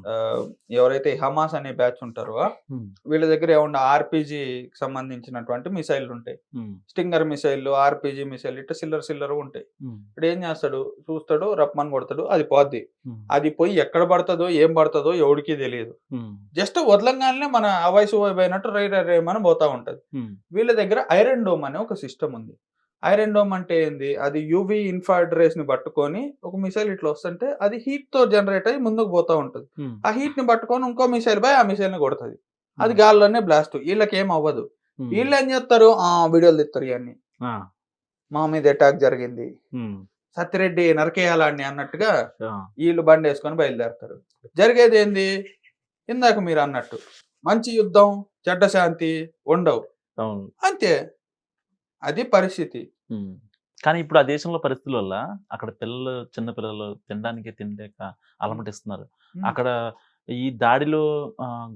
Speaker 2: ఎవరైతే హమాస్ అనే బ్యాచ్ ఉంటారో
Speaker 1: ఉమ్,
Speaker 2: వీళ్ళ దగ్గర ఏముండవు ఆర్‌పీజీకి సంబంధించినటువంటి మిసైల్‌లుంటాయి.
Speaker 1: ఉమ్,
Speaker 2: స్టింగర్ మిసైల్‌లు, ఆర్‌పీజీ మిసైల్ ఇట్లా సిల్లరవి ఉంటాయి.
Speaker 1: ఉమ్,
Speaker 2: ఇప్పుడేం జేస్తాడు? చూస్తాడు, రప్మని కొడతాడు. అది పోద్ది.
Speaker 1: ఉమ్,
Speaker 2: అది పోయి ఎక్కడ పడతదో, ఏం పడతదో ఎవడికి తెలీదు.
Speaker 1: ఉమ్,
Speaker 2: జస్ట్ వదలంగాల్నే మన అవాయిసు పోయినట్టు రై రై రేమని పోతా ఉంటది.
Speaker 1: ఉమ్,
Speaker 2: వీళ్ళ దగ్గర ఐరన్ డోమ్ అనే ఒక సిస్టమ్ ఉంది. ఐరన్ డోమ్ అంటే ఏంది? అది యూవీ ఇన్‌ఫ్రారెడ్ రేస్‌ని పట్టుకొని ఒక మిసైల్ ఇట్లా వస్తుంటే అది హీట్‌తో జనరేట్ అయ్యి ముందుకు పోతా ఉంటది.
Speaker 1: ఉమ్,
Speaker 2: ఆ హీట్‌ని పట్టుకొని ఇంకో మిసైల్ పోయి ఆ మిసైల్‌ని కొడతది. అది
Speaker 1: ఉమ్,
Speaker 2: గాల్లోనే బ్లాస్ట్. ఈళ్ళకేం అవ్వదు.
Speaker 1: ఉమ్,
Speaker 2: ఈళ్ళేం జేత్తరు? వీడియోలు తీత్తరు ఇయన్నీ.
Speaker 1: ఆ,
Speaker 2: మా మీద అటాక్ జరిగింది.
Speaker 1: ఉమ్,
Speaker 2: సత్తిరెడ్డి నరికేయాలాడిని అన్నట్టుగా
Speaker 1: ఆ,
Speaker 2: ఈళ్ళు బండేసుకొని బయలుదేరతారు. జరిగేదేంది? ఇందాక మీరన్నట్టు మంచి యుద్ధం, చెడ్డ శాంతి ఉండవు.
Speaker 1: అవును.
Speaker 2: అంతే. అది పరిస్థితి.
Speaker 1: హ్మ్. కానీ ఇప్పుడు ఆ దేశంలో పరిస్థితుల వల్ల అక్కడ పిల్లలు, చిన్న పిల్లలు తినడానికి తిండి లేక అలమటిస్తున్నారు.
Speaker 2: హ్మ్.
Speaker 1: అక్కడ ఈ దాడిలో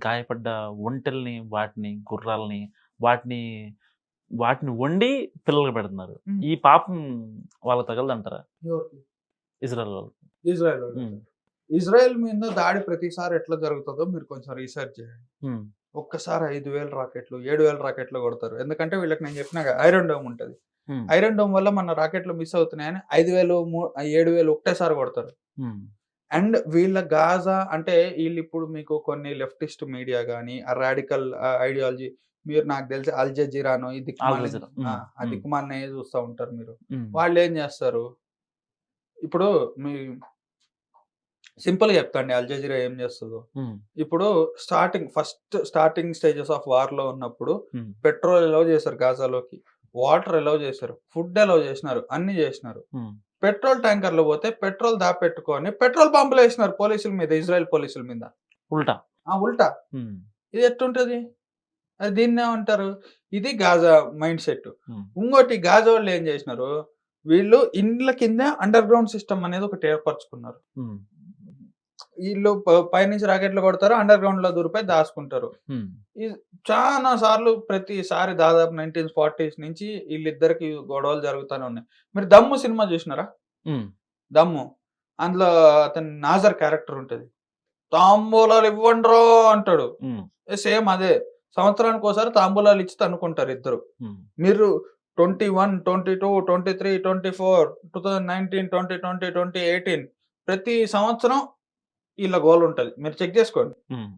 Speaker 1: గాయపడ్డ ఒంటెల్ని, వాటిని, గుర్రాల్ని, వాటిని వాటిని వండి పిల్లలకి పెడుతున్నారు.
Speaker 2: హ్మ్.
Speaker 1: ఈ పాపం వాళ్ళకి తగలదంటారా?
Speaker 2: ఎవరికి?
Speaker 1: ఇజ్రాయెల్ వాళ్ళకి?
Speaker 2: ఇజ్రాయెల్
Speaker 1: హ్మ్.
Speaker 2: వాళ్ళకి. ఇజ్రాయెల్ మీద దాడి ప్రతిసారి ఎట్లా జరుగుతదో మీరు కొంచెం రీసెర్చ్ చేయండి.
Speaker 1: హ్మ్.
Speaker 2: ఒక్కసారి 5,000 రాకెట్లు, 7,000 రాకెట్లు కొడతారు. ఎందుకంటే వీళ్ళకి నేను చెప్పినాగా ఐరన్ డోమ్ ఉంటది.
Speaker 1: హ్మ్.
Speaker 2: ఐరన్ డోమ్ వల్ల మన రాకెట్లు మిస్ అవుతున్నాయని 5,000, 7,000 ఒకటేసారి కొడతారు.
Speaker 1: హ్మ్.
Speaker 2: అండ్ వీళ్ళ గాజా అంటే ఈళ్ళిప్పుడు మీకు కొన్ని లెఫ్టిస్ట్ మీడియా గాని, ఆ రాడికల్ ఐడియాలజీ మీరు నాకు తెలిసి అల్ జజీరానో ఈ
Speaker 1: ఆల్
Speaker 2: దిక్కుమాలిన
Speaker 1: జజీరా.
Speaker 2: ఆ!
Speaker 1: హ్మ్.
Speaker 2: ఆ
Speaker 1: హ్మ్.
Speaker 2: దిక్కుమాలినయే చూస్తా ఉంటారు మీరు.
Speaker 1: హ్మ్.
Speaker 2: వాళ్ళేం చేస్తారు? ఇప్పుడు మీ సింపుల్‌గా చెప్తా అండి అల్ జజీరా ఏం చేస్తదో.
Speaker 1: హ్మ్.
Speaker 2: ఇప్పుడు స్టార్టింగ్ స్టేజెస్ ఆఫ్ వార్‌లో ఉన్నప్పుడు
Speaker 1: హ్మ్.
Speaker 2: పెట్రోల్ ఎలౌ చేశారు గాజాలోకి. వాటర్ ఎలౌ చేశారు. ఫుడ్ ఎలౌ చేసినారు. అన్నీ చేసినారు.
Speaker 1: హ్మ్.
Speaker 2: పెట్రోల్ ట్యాంకర్‌లో పోతే పెట్రోల్ దాపెట్టుకొని పెట్రోల్ పంపులేసినారు పోలీసుల మీద. ఇజ్రాయెల్ పోలీసుల మీద.
Speaker 1: ఉల్టా.
Speaker 2: ఉల్టా.
Speaker 1: హ్మ్.
Speaker 2: ఇది ఎట్టుంటది? అది దీన్నేమంటారు? ఇది గాజా మైండ్ సెట్.
Speaker 1: హ్మ్.
Speaker 2: ఇంకోటి గాజోళ్ళు ఏం చేసినారు? వీళ్ళు ఇండ్ల కింద అండర్ గ్రౌండ్ సిస్టమ్ అనేది ఒకటి ఏర్పరచుకున్నారు.
Speaker 1: హ్మ్.
Speaker 2: ఈళ్ళు పైనుంచి రాకెట్లు కొడతారు. అండర్ గ్రౌండ్‌లో దూరిపోయి దాసుకుంటారు.
Speaker 1: హ్మ్.
Speaker 2: ఇది చానా సార్లు ప్రతిసారి దాదాపు 1940s నుంచి ఈళ్ళిద్దరికి గొడవలు జరుగుతానే ఉన్నాయి. మీరు 'దమ్ము' సినిమా చూసినారా?
Speaker 1: హ్మ్.
Speaker 2: 'దమ్ము' అందులో అతని నాజర్ క్యారెక్టర్ ఉంటది. తాంబూలాలు ఇవ్వండ్రో అంటాడు.
Speaker 1: హ్మ్.
Speaker 2: సేమ్ అదే. సంవత్సరానికోసారి తాంబూలాలు ఇచ్చి తన్నుకుంటారు ఇద్దరు.
Speaker 1: హ్మ్.
Speaker 2: మీరు 21, 22, 23, 24, 2019, 2020, 2018 ప్రతి సంవత్సరం ఈళ్ళ గోల ఉంటది. మీరు చెక్ చేసుకోండి.
Speaker 1: హ్మ్.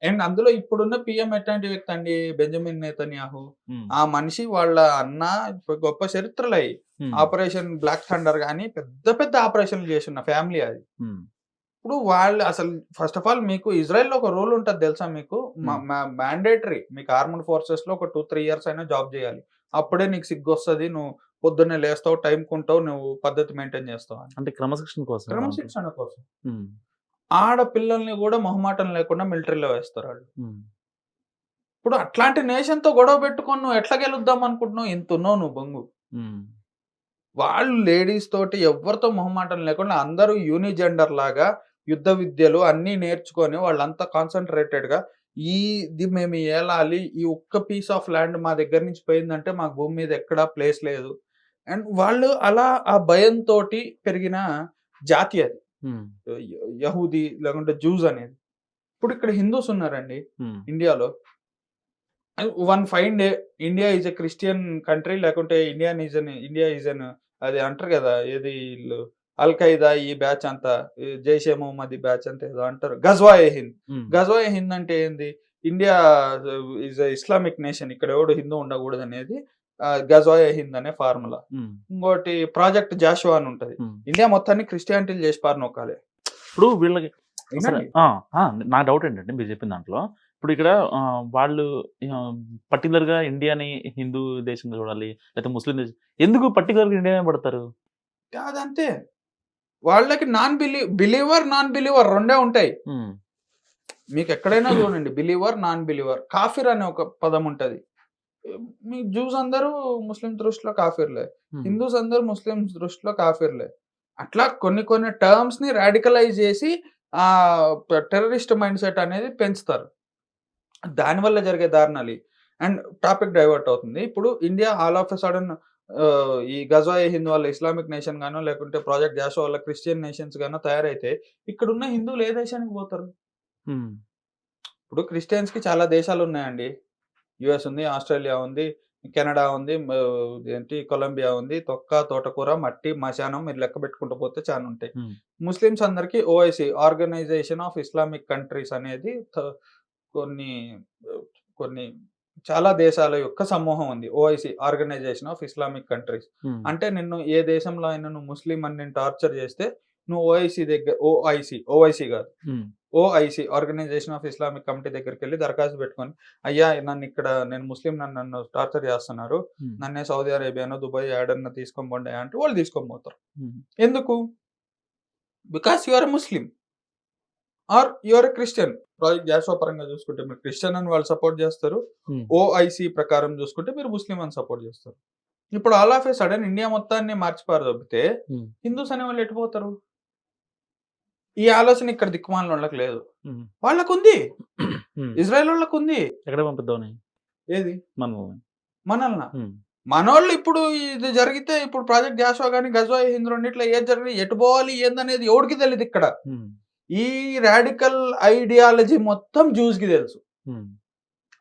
Speaker 2: అండ్ అందులో ఇప్పుడున్న పీఎం ఎట్లాంటి వ్యక్తి అండి? Benjamin Netanyahu.
Speaker 1: ఉమ్,
Speaker 2: ఆ మనిషి వాళ్ళ అన్న గొప్ప చరిత్రలయి.
Speaker 1: ఉమ్,
Speaker 2: ఆపరేషన్ బ్లాక్ థండర్ గాని పెద్ద పెద్ద ఆపరేషన్‌లు చేసున్న ఫ్యామిలీ అది.
Speaker 1: ఉమ్,
Speaker 2: ఇప్పుడు వాళ్ళు అసలు ఫస్ట్ ఆఫ్ ఆల్ మీకు ఇజ్రాయెల్‌లో ఒక రూల్ ఉంటది తెలుసా మీకు? మ
Speaker 1: ఉమ్,
Speaker 2: మ మ్యాండేటరీ మీకు ఆర్మ్డ్ ఫోర్సెస్‌లో ఒక 2, 3 ఇయర్స్ అయినా జాబ్ చేయాలి. అప్పుడే నీకు సిగ్గొస్తది. నువ్వు పొద్దున్నే లేస్తావు, టైంకుంటావు, నువ్వు పద్ధతి మెయింటైన్ చేస్తావు అని.
Speaker 1: అంటే క్రమశిక్షణ కోసం దాంట్లో.
Speaker 2: క్రమశిక్షణ కోసం.
Speaker 1: ఉమ్,
Speaker 2: ఆడపిల్లల్ని గూడా మొహమాటం లేకుండా మిలిటరీలో వేస్తారాళ్ళు.
Speaker 1: ఉమ్,
Speaker 2: ఇప్పుడు అట్లాంటి నేషన్‌తో గొడవ పెట్టుకొని నువ్వు ఎట్లా గెలుద్దాం అనుకుంటున్నావు? ఇంతున్నావు నువ్వు బొంగు.
Speaker 1: ఉమ్,
Speaker 2: వాళ్ళు లేడీస్ తోటి ఎవ్వరితో మొహమాటం లేకుండా అందరూ యూనిజెండర్ లాగా యుద్ధ విద్యలు అన్నీ నేర్చుకొని వాళ్ళంతా కాన్సంట్రేటెడ్‌గా ఇది మేము ఏలాలి. ఈ ఒక్క పీస్ ఆఫ్ ల్యాండ్ మా దగ్గర నుంచి పోయిందంటే మాకు భూమి మీద ఎక్కడా ప్లేస్ లేదు. అండ్ వాళ్ళు అలా ఆ భయంతోటి పెరిగిన జాతి అది.
Speaker 1: ఉమ్,
Speaker 2: యహూదీ లేకుంటే జూస్ అనేది. ఇప్పుడు ఇక్కడ హిందూస్ ఉన్నారండి
Speaker 1: ఉమ్,
Speaker 2: ఇండియాలో. One fine day India is a Christian country లేకుంటే ఇండియా ఈజ్ ఎన్ అది అంటారు కదా! ఏది ఈళ్ళు అల్ ఖైదా ఈ బ్యాచ్ అంతా జైషే మొహమ్మద్ ఈ బ్యాచ్ అంతా ఏదో అంటారు. గజ్వాయే హింద్.
Speaker 1: ఉమ్,
Speaker 2: గజ్వాయే హింద్ అంటే ఏంది? India is a Islamic nation. ఇక్కడ ఎవడు హిందూ ఉండకూడదనేది గజ్వాయే హింద్ అనే ఫార్ములా.
Speaker 1: ఉమ్,
Speaker 2: ఇంకోటి ప్రాజెక్ట్ జాషువా అని ఉంటది.
Speaker 1: ఉమ్.
Speaker 2: ఇండియా మొత్తాన్ని క్రిస్టియానిటీలు చేసి పారనొక్కాలి.
Speaker 1: ఇప్పుడు వీళ్ళకి అసలు
Speaker 2: వినండి.
Speaker 1: నా డౌట్ ఏంటంటే మీరు చెప్పిన దాంట్లో ఇప్పుడు ఇక్కడ వాళ్ళు పర్టికులర్‌గా ఇండియాని హిందూ దేశంగా చూడాలి. లేకపోతే ముస్లిం దేశం ఎందుకు పర్టికులర్‌గా ఇండియానే పడతారు?
Speaker 2: అదంతే. వాళ్ళకి బిలీవర్, నాన్ బిలీవర్ రెండే ఉంటాయి.
Speaker 1: హ్మ్.
Speaker 2: మీకెక్కడైనా చూడండి బిలీవర్, నాన్ బిలీవర్. కాఫిర్ అనే ఒక పదం ఉంటది. మీ జూస్ అందరూ ముస్లిం దృష్టిలో కాఫిర్‌లే.
Speaker 1: హ్మ్.
Speaker 2: హిందూస్ అందరూ ముస్లిమ్స్ దృష్టిలో కాఫిర్‌లే. అట్లా కొన్ని కొన్ని టర్మ్స్‌ని రాడికలైజ్ చేసి టెర్రరిస్ట్ మైండ్‌సెట్ అనేది పెంచుతారు. దానివల్ల జరిగే దారుణాలు. అండ్ టాపిక్ డైవర్ట్ అవుతుంది. ఇప్పుడు India all of a sudden ఈ గజాయే హింద్ వాళ్ళ ఇస్లామిక్ నేషన్ గానో, లేకుంటే ప్రాజెక్ట్ జాషువా వాళ్ళ క్రిస్టియన్ నేషన్స్ గానో తయారైతే ఇక్కడున్న హిందువులు ఏ దేశానికి పోతారు?
Speaker 1: హ్మ్.
Speaker 2: ఇప్పుడు క్రిస్టియన్స్‌కి చాలా దేశాలున్నాయండి. యూఎస్ ఉంది, ఆస్ట్రేలియా ఉంది, కెనడా ఉంది, ఏంటి కొలంబియా ఉంది. తొక్క, తోటకూర, మట్టి, మశానం మీరు లెక్క పెట్టుకుంటూ పోతే చానుంటాయి.
Speaker 1: హ్మ్.
Speaker 2: ముస్లిమ్స్ అందరికి OIC organisation of Islamic countries అనేది కొన్ని కొన్ని చాలా దేశాల యొక్క సమూహం ఉంది. OIC organisation of Islamic countries.
Speaker 1: హ్మ్.
Speaker 2: అంటే నిన్ను ఏ దేశంలో అయినా నువ్వు ముస్లిం అని నిన్ను టార్చర్ చేస్తే నువ్వు ఓఐసీ కాదు.
Speaker 1: హ్మ్.
Speaker 2: OIC organisation of Islamic committee దగ్గరికెళ్లి దరఖాస్తు పెట్టుకొని, అయ్యా నేను ముస్లిం నన్ను టార్చర్ చేస్తున్నారు.
Speaker 1: హ్మ్.
Speaker 2: నన్నే సౌదీ అరేబియానో, దుబాయ్ ఏడన్నా తీసుకొని పోండి అంటే వాళ్ళు తీసుకొని పోతారు.
Speaker 1: హ్మ్.
Speaker 2: ఎందుకు? Because you are a Muslim or you are a Christian. Project Joshua పరంగా చూసుకుంటే మీరు క్రిస్టియన్ అని వాళ్ళు సపోర్ట్ చేస్తారు.
Speaker 1: హ్మ్.
Speaker 2: ఓఐసీ ప్రకారం చూసుకుంటే మీరు ముస్లిం అని సపోర్ట్ చేస్తారు. ఇప్పుడు all of a sudden India మొత్తాన్ని మార్చిపారు తప్పితే
Speaker 1: హ్మ్.
Speaker 2: హిందూస్ అనేవాళ్ళు ఎటు పోతారు? ఈ ఆలోచన ఇక్కడ దిక్కుమాలినోళ్ళకి లేదు.
Speaker 1: హ్మ్.
Speaker 2: వాళ్ళకుంది.
Speaker 1: హ్మ్.
Speaker 2: ఇజ్రాయెలోళ్ళకుంది.
Speaker 1: ఎక్కడికి పంపిద్దామని?
Speaker 2: ఏది?
Speaker 1: మనల్ని.
Speaker 2: మనల్నా?
Speaker 1: హ్మ్.
Speaker 2: మనోళ్ళు ఇప్పుడు ఇది జరిగితే ఇప్పుడు ప్రాజెక్ట్ జాషువా గాని, గజవాయ్ హింద్ రెండిట్లో ఏది జరిగినా ఎటు పోవాలి ఏందనేది ఎవడికి తెలీదిక్కడ.
Speaker 1: హ్మ్.
Speaker 2: ఈ రాడికల్ ఐడియాలజీ మొత్తం జ్యూస్‌కి తెలుసు.
Speaker 1: హ్మ్.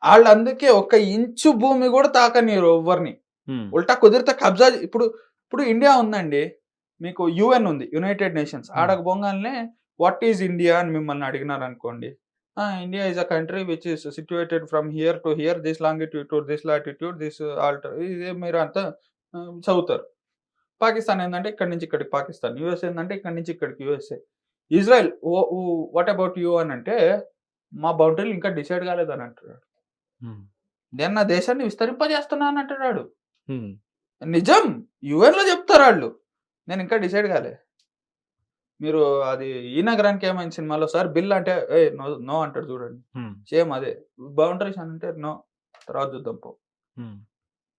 Speaker 2: ఆళ్ళందుకే ఒక ఇంచు భూమి గూడా తాకనీయరు ఎవ్వరిని.
Speaker 1: హ్మ్.
Speaker 2: ఉల్టా కుదిరితే కబ్జా ఇప్పుడు ఇప్పుడు ఇండియా ఉందండి. మీకు యూఎన్ ఉంది. United Nations.
Speaker 1: హ్మ్.
Speaker 2: ఆడకు బోంగాల్నే వాట్ ఈస్ ఇండియా అని మిమ్మల్ని అడిగినారనుకోండి. India is a country which is situated from here to here, this longitude to this latitude, this ఇదే మీరంతా చదువుతారు. పాకిస్తాన్ ఏందంటే ఇక్కడి నుంచి ఇక్కడికి పాకిస్తాన్. యూఎస్ ఏందంటే ఇక్కడి నుంచి ఇక్కడికి USA. Israel what about you అనంటే, మా బౌండరీలు ఇంకా డిసైడ్ కాలేదని అంటున్నాడు.
Speaker 1: హ్మ్.
Speaker 2: నేను నా దేశాన్ని విస్తరింపజేస్తున్నా అని అంటున్నాడు.
Speaker 1: హ్మ్.
Speaker 2: నిజం. యూఎన్‌లో చెప్తారాళ్ళు. నేనింకా డిసైడ్ కాలే. మీరు అది 'ఈ నగరానికి ఏమైంది' సినిమాలో సార్ బిల్ అంటే ఏయ్! నో నో అంటాడు చూడండి.
Speaker 1: హ్మ్.
Speaker 2: సేమ్ అదే. బౌండరీస్ అంటే నో. తర్వాత చూద్దాం పో.
Speaker 1: హ్మ్.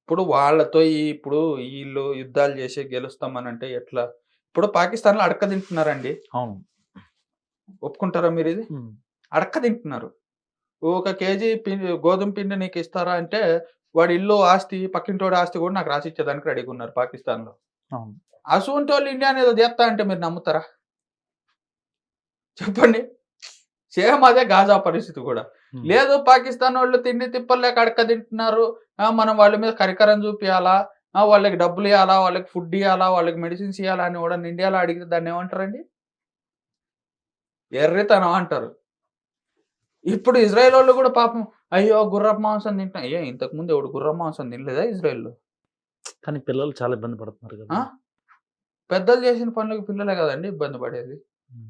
Speaker 2: ఇప్పుడు వాళ్ళతో ఇప్పుడు ఈళ్ళు యుద్ధాలు చేసి గెలుస్తామనంటే ఎట్లా? ఇప్పుడు పాకిస్తాన్‌లో అడక్క తింటున్నారండి.
Speaker 1: అవును.
Speaker 2: ఒప్పుకుంటారా మీరిది?
Speaker 1: హ్మ్.
Speaker 2: అడక్క తింటున్నారు. ఒక కేజీ గోధుమ పిండి నీకిస్తారా అంటే, వాడి ఇల్లు, ఆస్తి, పక్కింటోడి ఆస్తి కూడా నాకు రాసిచ్చేదానికి రెడీగున్నారు పాకిస్తాన్‌లో.
Speaker 1: అవును.
Speaker 2: అసువంటోళ్ళు ఇండియాని ఏదో జేత్తా అంటే మీరు నమ్ముతారా? చెప్పండి. సేమ్ అదే గాజా పరిస్థితి గూడా.
Speaker 1: హ్మ్.
Speaker 2: లేదు పాకిస్తానోళ్ళు తిండి తిప్పలు లేక అడక్క తింటున్నారు. మనం వాళ్ళ మీద కరికరం చూపియాలా? వాళ్ళకి డబ్బులియ్యాలా? వాళ్ళకి ఫుడ్ ఇయ్యాలా? వాళ్ళకి మెడిసిన్స్ ఇయ్యాలా? అని ఎవడన్నా ఇండియాలో అడిగితే దాన్నేమంటారండి? ఎర్రితనం అంటారు. ఇప్పుడు ఇజ్రాయెల్ వాళ్ళు కూడా పాపం అయ్యో గుర్రపు మాంసం తింటున్నా ఇంతకు ముందు ఎవడు గుర్రపు మాంసం తినలేదా ఇజ్రాయెల్లో?
Speaker 1: కానీ పిల్లలు చాలా ఇబ్బంది పడుతున్నారు
Speaker 2: ఆ?
Speaker 1: కదా!
Speaker 2: పెద్దలు చేసిన పనులకు పిల్లలే కదండి ఇబ్బంది పడేది.
Speaker 1: హ్మ్.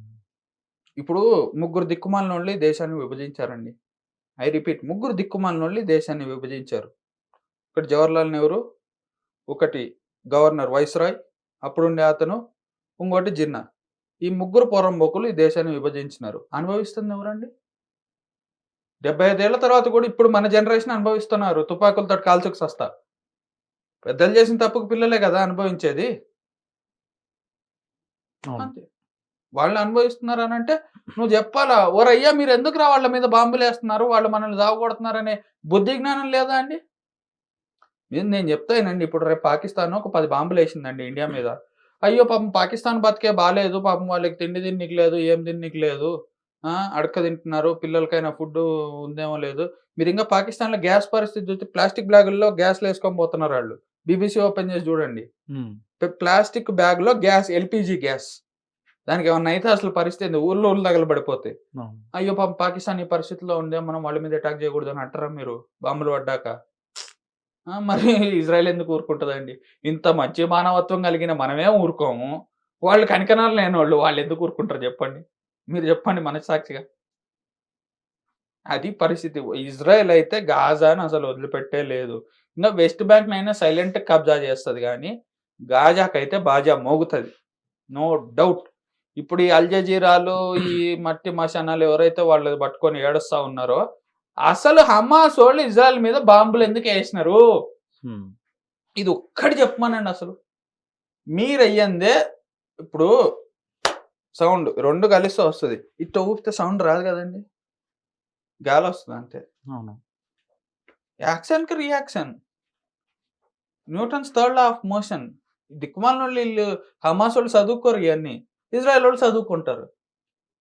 Speaker 2: ఇప్పుడు ముగ్గురు దిక్కుమాలినోళ్ళి దేశాన్ని విభజించారండి. ఐ రిపీట్, ముగ్గురు దిక్కుమాలినోళ్ళి దేశాన్ని విభజించారు. ఒకటి జవహర్లాల్ నెహ్రూ, ఒకటి గవర్నర్ వైస్రాయ్, అప్పుడుండే అతను, ఇంకోటి జిన్నా. ఈ ముగ్గురు పోరంబోకులు ఈ దేశాన్ని విభజించినారు. అనుభవిస్తుంది ఎవరండి? 75 ఏళ్ల తర్వాత కూడా ఇప్పుడు మన జనరేషన్ అనుభవిస్తున్నారు. తుపాకులతోటి కాల్చుకు సస్తా. పెద్దలు చేసిన తప్పుకు పిల్లలే కదా అనుభవించేది.
Speaker 1: అవును.
Speaker 2: అంతే. వాళ్ళు అనుభవిస్తున్నారనంటే నువ్వు జెప్పాలా? ఓరయ్యా మీరెందుకురా వాళ్ళ మీద బాంబులేస్తున్నారు? వాళ్ళు మనల్ని సావగొడుతున్నారనే బుద్ధి జ్ఞానం లేదా అండి? నేను చెప్తా ఇనండి. ఇప్పుడు రేపు పాకిస్తాన్ ఒక 10 బాంబులేసిందండి ఇండియా మీద. అయ్యో! పాపం పాకిస్తాన్ బతికే బాలేదు. పాపం వాళ్ళకి తిండి తిన్నికి లేదు. ఏం తిన్నికి లేదు. అడక్క తింటున్నారు. పిల్లలకైనా ఫుడ్డు ఉందేమో లేదు. మీరింకా పాకిస్తాన్‌లో గ్యాస్ పరిస్థితి చూస్తే ప్లాస్టిక్ బ్యాగుల్లో గ్యాస్‌లేసుకొని పోతున్నారాళ్ళు. బీబీసీ ఓపెన్ చేసి చూడండి.
Speaker 1: హ్మ్.
Speaker 2: ప్లాస్టిక్ బ్యాగ్‌లో గ్యాస్, ఎల్‌పీజీ గ్యాస్. దానికేమన్నా అయితే అసలు పరిస్థితి ఊర్లో ఊర్లు తగలబడిపోతాయి.
Speaker 1: అవును.
Speaker 2: అయ్యో! పాపం పాకిస్తాన్ ఈ పరిస్థితిలో ఉంది. మనం వాళ్ళ మీద అటాక్ చేయకూడదని అంటారా మీరు బాంబులు పడ్డాక? మరి ఇజ్రాయెల్ ఎందుకు ఊరుకుంటదండి? ఇంత మంచి మానవత్వం కలిగిన మనమే ఊరుకోము. వాళ్ళు కనికరాలు లేనోళ్ళు వాళ్ళెందుకు ఊరుకుంటారు జెప్పండి? మీరు జెప్పండి మనస్సాక్షిగా. అది పరిస్థితి. ఇజ్రాయెల్ అయితే గాజాని అసలు వదిలిపెట్టే లేదు. ఇంగా వెస్ట్ బ్యాంక్‌నైనా సైలెంట్‌గా కబ్జా చేస్తది గానీ, గాజాకైతే బాజా మోగుతది. No doubt. ఇప్పుడు ఈ అల్ జజీరాలు, ఈ మట్టి మశానాలు ఎవరైతే వాళ్ళది పట్టుకొని ఏడుస్తా ఉన్నారో, అసలు హమాసోళ్ళు ఇజ్రాయెల్ మీద బాంబులెందుకేసినారు?
Speaker 1: హ్మ్.
Speaker 2: ఇది ఒక్కటి చెప్పమనండి అసలు. మీరయ్యందే ఇప్పుడు సౌండ్ 2 కలిస్తే వస్తది. ఇట్ట ఊపితే సౌండ్ రాదు గదండీ! గాలొస్తది అంతే.
Speaker 1: అవును.
Speaker 2: యాక్షన్‌కి reaction. Newton's third law of motion. దిక్కుమాలినోళ్ళు ఈళ్ళు హమాసోళ్ళు చదువుకోరు ఇయన్నీ. ఇజ్రాయెలోళ్ళు చదువుకుంటారు.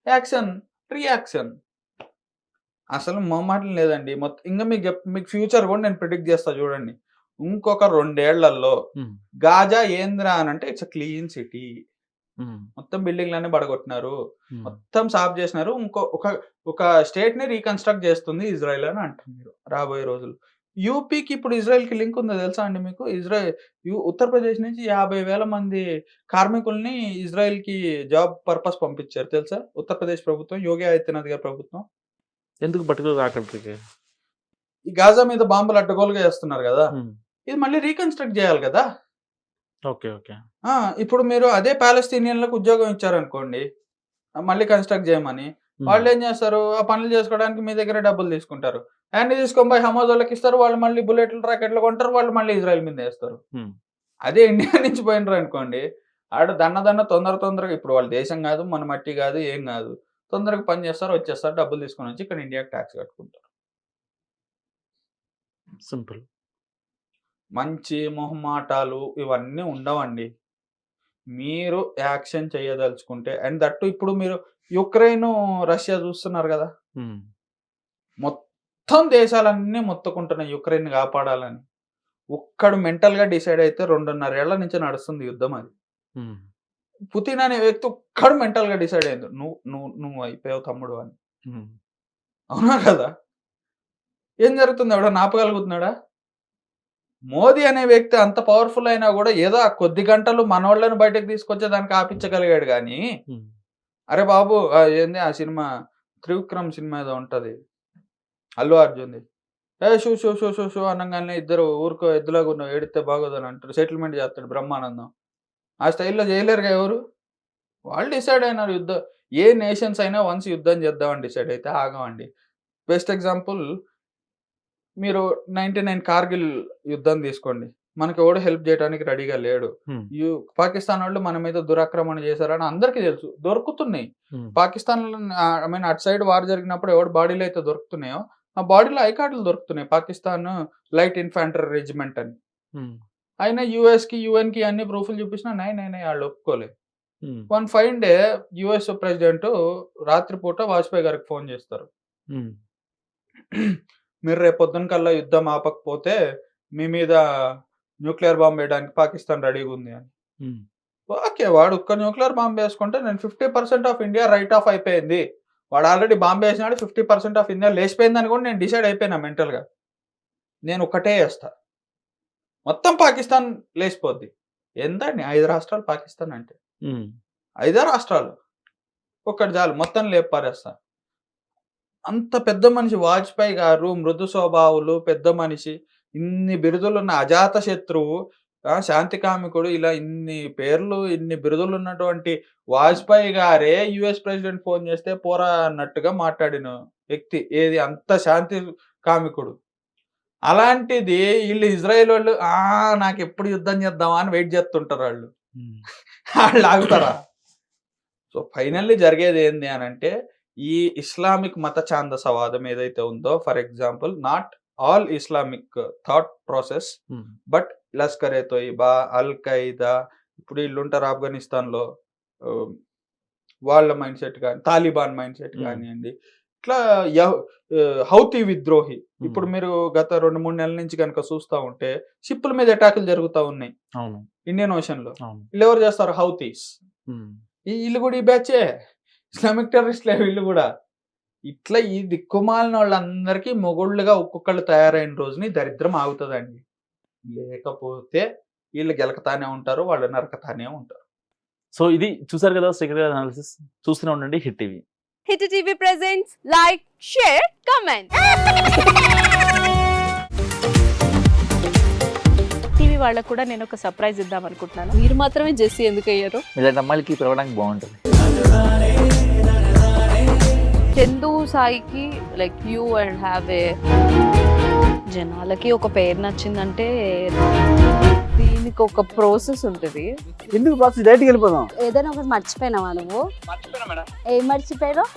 Speaker 2: Action, reaction. అసలు మొహమాటం లేదండి. ఇంగ మీకు ఫ్యూచర్ గూడా నేను ప్రిడిక్ట్ జేస్తా జూడండి. ఇంకొక 2 ఏళ్లలో
Speaker 1: హ్మ్.
Speaker 2: గాజా ఏందిరా అనంటే ఇట్స్ ఎ క్లీన్ సిటీ.
Speaker 1: హ్మ్.
Speaker 2: మొత్తం బిల్డింగ్‌లన్నీ పడగొట్టినారు.
Speaker 1: హ్మ్.
Speaker 2: మొత్తం సాఫ్ జేసినారు. ఒక స్టేట్‌ని రీకన్‌స్ట్రక్ట్ జేస్తుంది ఇజ్రాయెల్ అని అంటున్నారు రాబోయే రోజుల్లో. యూపీకి ఇప్పుడు ఇజ్రాయెల్‌కి లింక్ ఉందో తెలుసా అండి మీకు? ఉత్తరప్రదేశ్ నుంచి 50,000 మంది కార్మికుల్ని ఇజ్రాయెల్‌కి జాబ్ పర్పస్ పంపించారు తెలుసా? ఉత్తరప్రదేశ్ ప్రభుత్వం, యోగి ఆదిత్యనాథ్ గారి ప్రభుత్వం.
Speaker 1: ఎందుకు పర్టిక్యులర్‌గా అక్కడికి?
Speaker 2: ఈ గాజా మీద బాంబులు అడ్డగోలుగా ఏస్తున్నారు గదా!
Speaker 1: హ్మ్.
Speaker 2: ఇది మళ్ళీ రీకన్‌స్ట్రక్ట్ జేయాలి గదా!
Speaker 1: ఓకే. ఓకే.
Speaker 2: ఆ! ఇప్పుడు మీరు అదే పాలస్తీనియన్‌లకు ఉద్యోగం ఇచ్చారనుకోండి, మళ్ళీ కన్‌స్ట్రక్ట్ జేయమని.
Speaker 1: హ్మ్.
Speaker 2: వాళ్ళేం జేస్తారు, ఆ పనులు జేసుకోవడానికి మీ దగ్గర డబ్బులు తీసుకుంటారు. అయన్నీ తీసుకొని పోయి హమాజోళ్ళకిస్తారు. వాళ్ళు మళ్ళీ బుల్లెట్లు, రాకెట్లు కొంటారు. వాళ్ళు మళ్ళీ ఇజ్రాయెల్ మీదేస్తారు.
Speaker 1: హ్మ్.
Speaker 2: అదే ఇండియా నుంచి పోయినరనుకోండి, ఆడ తొందరగా ఇప్పుడు వాళ్ళ దేశం గాదు, మన మట్టి గాదు, ఏం గాదు. తొందరగా పని జేస్తారు, వచ్చేస్తారు. డబ్బులు తీసుకొనొచ్చి ఇక్కడ ఇండియాకి టాక్స్ కట్టుకుంటారు.
Speaker 1: సింపుల్.
Speaker 2: మంచి మొహమాటాలు ఇవన్నీ ఉండవండి. మీరు యాక్షన్ చేయదలుచుకుంటే అండ్ దట్ టూ ఇప్పుడు మీరు యుక్రెయిను, రష్యా చూస్తున్నారు గదా!
Speaker 1: హ్మ్.
Speaker 2: మొత్తం దేశాలన్నీ మొత్తుకుంటున్నాయి యుక్రెయిన్‌ని కాపాడాలని. ఒక్కడు మెంటల్‌గా డిసైడ్ అయితే 2.5 ఏళ్ల నుంచి నడుస్తుంది యుద్ధం అది.
Speaker 1: హ్మ్.
Speaker 2: పుతిన్ అనే వ్యక్తి ఒక్కడు మెంటల్‌గా డిసైడ్ అయ్యిండు. నువ్వు నువ్వు నువ్వు అయిపోయావు తమ్ముడు అని.
Speaker 1: హ్మ్.
Speaker 2: అవునా కదా! ఏం జరుగుతుంది? ఎవడన్నా ఆపగలుగుతున్నాడా? మోదీ అనే వ్యక్తి అంత పవర్‌ఫుల్ అయినా గూడా ఏదో ఆ కొద్ది గంటలు మనోళ్ళని బయటకి తీసుకొచ్చేదానికి ఆపించగలిగాడు గానీ,
Speaker 1: హ్మ్.
Speaker 2: అరె బాబు! ఏంది ఆ సినిమా 'త్రివిక్రమ్' సినిమా ఏదో ఉంటది. అల్లు అర్జున్‌ది. ఏ షూ షూ షూ షూ షూ అనంగాల్నే ఇద్దరు ఊరుకో ఎద్దులాగున్నావు ఏడిత్తే బాగోదని అంటారు. సెటిల్‌మెంట్ జేత్తాడు బ్రహ్మానందం. ఆ స్టైల్‌లో జేయలేరుగా ఎవరు. వాళ్ళు డిసైడ్ అయినారు ఏ నేషన్స్ అయినా వన్స్ యుద్ధం చేద్దామని డిసైడ్ అయితే ఆగమండి. బెస్ట్ ఎగ్జాంపుల్ మీరు 99 కార్గిల్ యుద్ధం తీసుకోండి. మనకెవడు హెల్ప్ జేయటానికి రెడీగా లేడు.
Speaker 1: హ్మ్.
Speaker 2: యు పాకిస్తానోళ్ళు మన మీద దురాక్రమణ చేశారని అందరికీ తెలుసు. దొరుకుతున్నాయి.
Speaker 1: హ్మ్.
Speaker 2: పాకిస్తాన్‌లో ఐ మీన్ అటు సైడ్ వార్ జరిగినప్పుడు ఎవడి బాడీలో అయితే దొరుకుతున్నాయో, ఆ బాడీలో ఐ కార్డ్‌లు దొరుకుతున్నాయి. పాకిస్తాన్ లైట్ ఇన్ఫాంట్రీ రెజిమెంట్ అని.
Speaker 1: హ్మ్.
Speaker 2: అయినా యూఎస్‌కి, యూఎన్‌కి అన్ని ప్రూఫ్‌లు చూపించినా నై నై నై ఆళ్ళు ఒప్పుకోలేదు.
Speaker 1: హ్మ్.
Speaker 2: One fine day US president రాత్రి పూట వాజ్పేయి గారికి ఫోన్ చేస్తారు.
Speaker 1: హ్మ్.
Speaker 2: మీరు రేపు పొద్దున కల్లా యుద్ధం ఆపకపోతే మీ మీద న్యూక్లియర్ బాంబ్ వేయడానికి పాకిస్తాన్ రెడీగుంది అని.
Speaker 1: హ్మ్.
Speaker 2: ఓకే. వాడు ఒక్క న్యూక్లియర్ బాంబ్ వేసుకుంటే నేను 50% ఆఫ్ ఇండియా రైట్ ఆఫ్ అయిపోయింది. వాడు ఆల్రెడీ బాంబే వేసినాడు 50% ఆఫ్ ఇండియా లేచిపోయిందని కూడా నేను డిసైడ్ అయిపోయినా మెంటల్గా. నేను ఒకటే వేస్తా, మొత్తం పాకిస్తాన్ లేచిపోద్ది. ఎంతండి 5 రాష్ట్రాలు పాకిస్తాన్ అంటే, 5 రాష్ట్రాలు ఒక్కటి చాలు మొత్తం లేపారేస్తా. అంత పెద్ద మనిషి వాజ్పేయి గారు, మృదు స్వభావులు, పెద్ద మనిషి, ఇన్ని బిరుదులున్న అజాత శత్రువు, శాంతి కామికుడు, ఇలా ఇన్ని పేర్లు, ఇన్ని బిరుదులు ఉన్నటువంటి వాజ్పేయి గారే యుఎస్ ప్రెసిడెంట్ ఫోన్ చేస్తే పోరా అన్నట్టుగా మాట్లాడిన వ్యక్తి. ఏది అంత శాంతి కామికుడు. అలాంటిది వీళ్ళు ఇజ్రాయెల్ వాళ్ళు నాకెప్పుడు యుద్ధం చేద్దామా అని వెయిట్ చేస్తుంటారు వాళ్ళు. వాళ్ళు ఆగుతారా? సో ఫైనల్లీ జరిగేది ఏంది అని అంటే, ఈ ఇస్లామిక్ మత ఛాందసవాదం ఏదైతే ఉందో, for example not all Islamic thought process, but Lashkar e Taiba, Al Qaeda, ఇప్పుడు వీళ్ళు ఉంటారు ఆఫ్ఘనిస్తాన్లో, వాళ్ళ మైండ్ సెట్ కానీ, తాలిబాన్ మైండ్ సెట్ కానివ్వండి, ఇట్లా హౌతీ విద్రోహి. ఇప్పుడు మీరు గత 2-3 నెలల నుంచి కనుక చూస్తూ ఉంటే షిప్పుల మీద అటాకులు జరుగుతూ ఉన్నాయి ఇండియన్ ఓషన్ లో. వీళ్ళు ఎవరు చేస్తారు? హౌతీస్. వీళ్ళు కూడా ఈ బ్యాచే, ఇస్లామిక్ టెర్రరిస్ట్లే వీళ్ళు కూడా. ఇట్లా ఈ దిక్కుమాలిన వాళ్ళందరికీ మొగుళ్ళుగా ఒక్కొక్కళ్ళు తయారైన రోజుని దరిద్రం ఆగుతుందండి. లేకపోతే వీళ్ళు గెలకతానే ఉంటారు, వాళ్ళు నరకతానే ఉంటారు.
Speaker 1: సో ఇది చూసారు కదా శ్రీకర్ గారి అనాలిసిస్. చూస్తూనే ఉండండి hit TV.
Speaker 3: Hit TV presents like, share, comment. TV వాళ్ళకు కూడా నేను ఒక సర్ప్రైజ్ ఇద్దాం అనుకుంటున్నాను. మీరు మాత్రమే జెస్సీ ఎందుకు అయ్యారు?
Speaker 4: ఇలాంటి అమ్మాయిలకి పిలవడానికి బాగుంటుంది.
Speaker 3: చందు సాయికి like you and have a, జనాలకి ఒక పేరు నచ్చిందంటే దీనికి ఒక ప్రాసెస్ ఉంటుంది.
Speaker 5: ఎందుకు ప్రాసెస్? డైరెక్ట్కి వెళ్ళిపోదాం.
Speaker 6: ఏదైనా ఒకటి మర్చిపోయినావా నువ్వు? ఏం మర్చిపోయావు?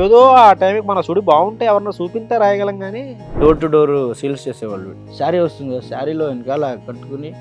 Speaker 5: ఏదో ఆ టైంకి మన సుడి బాగుంటే ఎవరన్నా చూపిస్తే రాయగలం కానీ డోర్ టు డోర్ సేల్స్ చేసేవాళ్ళు. శారీ వస్తుంది, శారీలో వెనకాల కట్టుకుని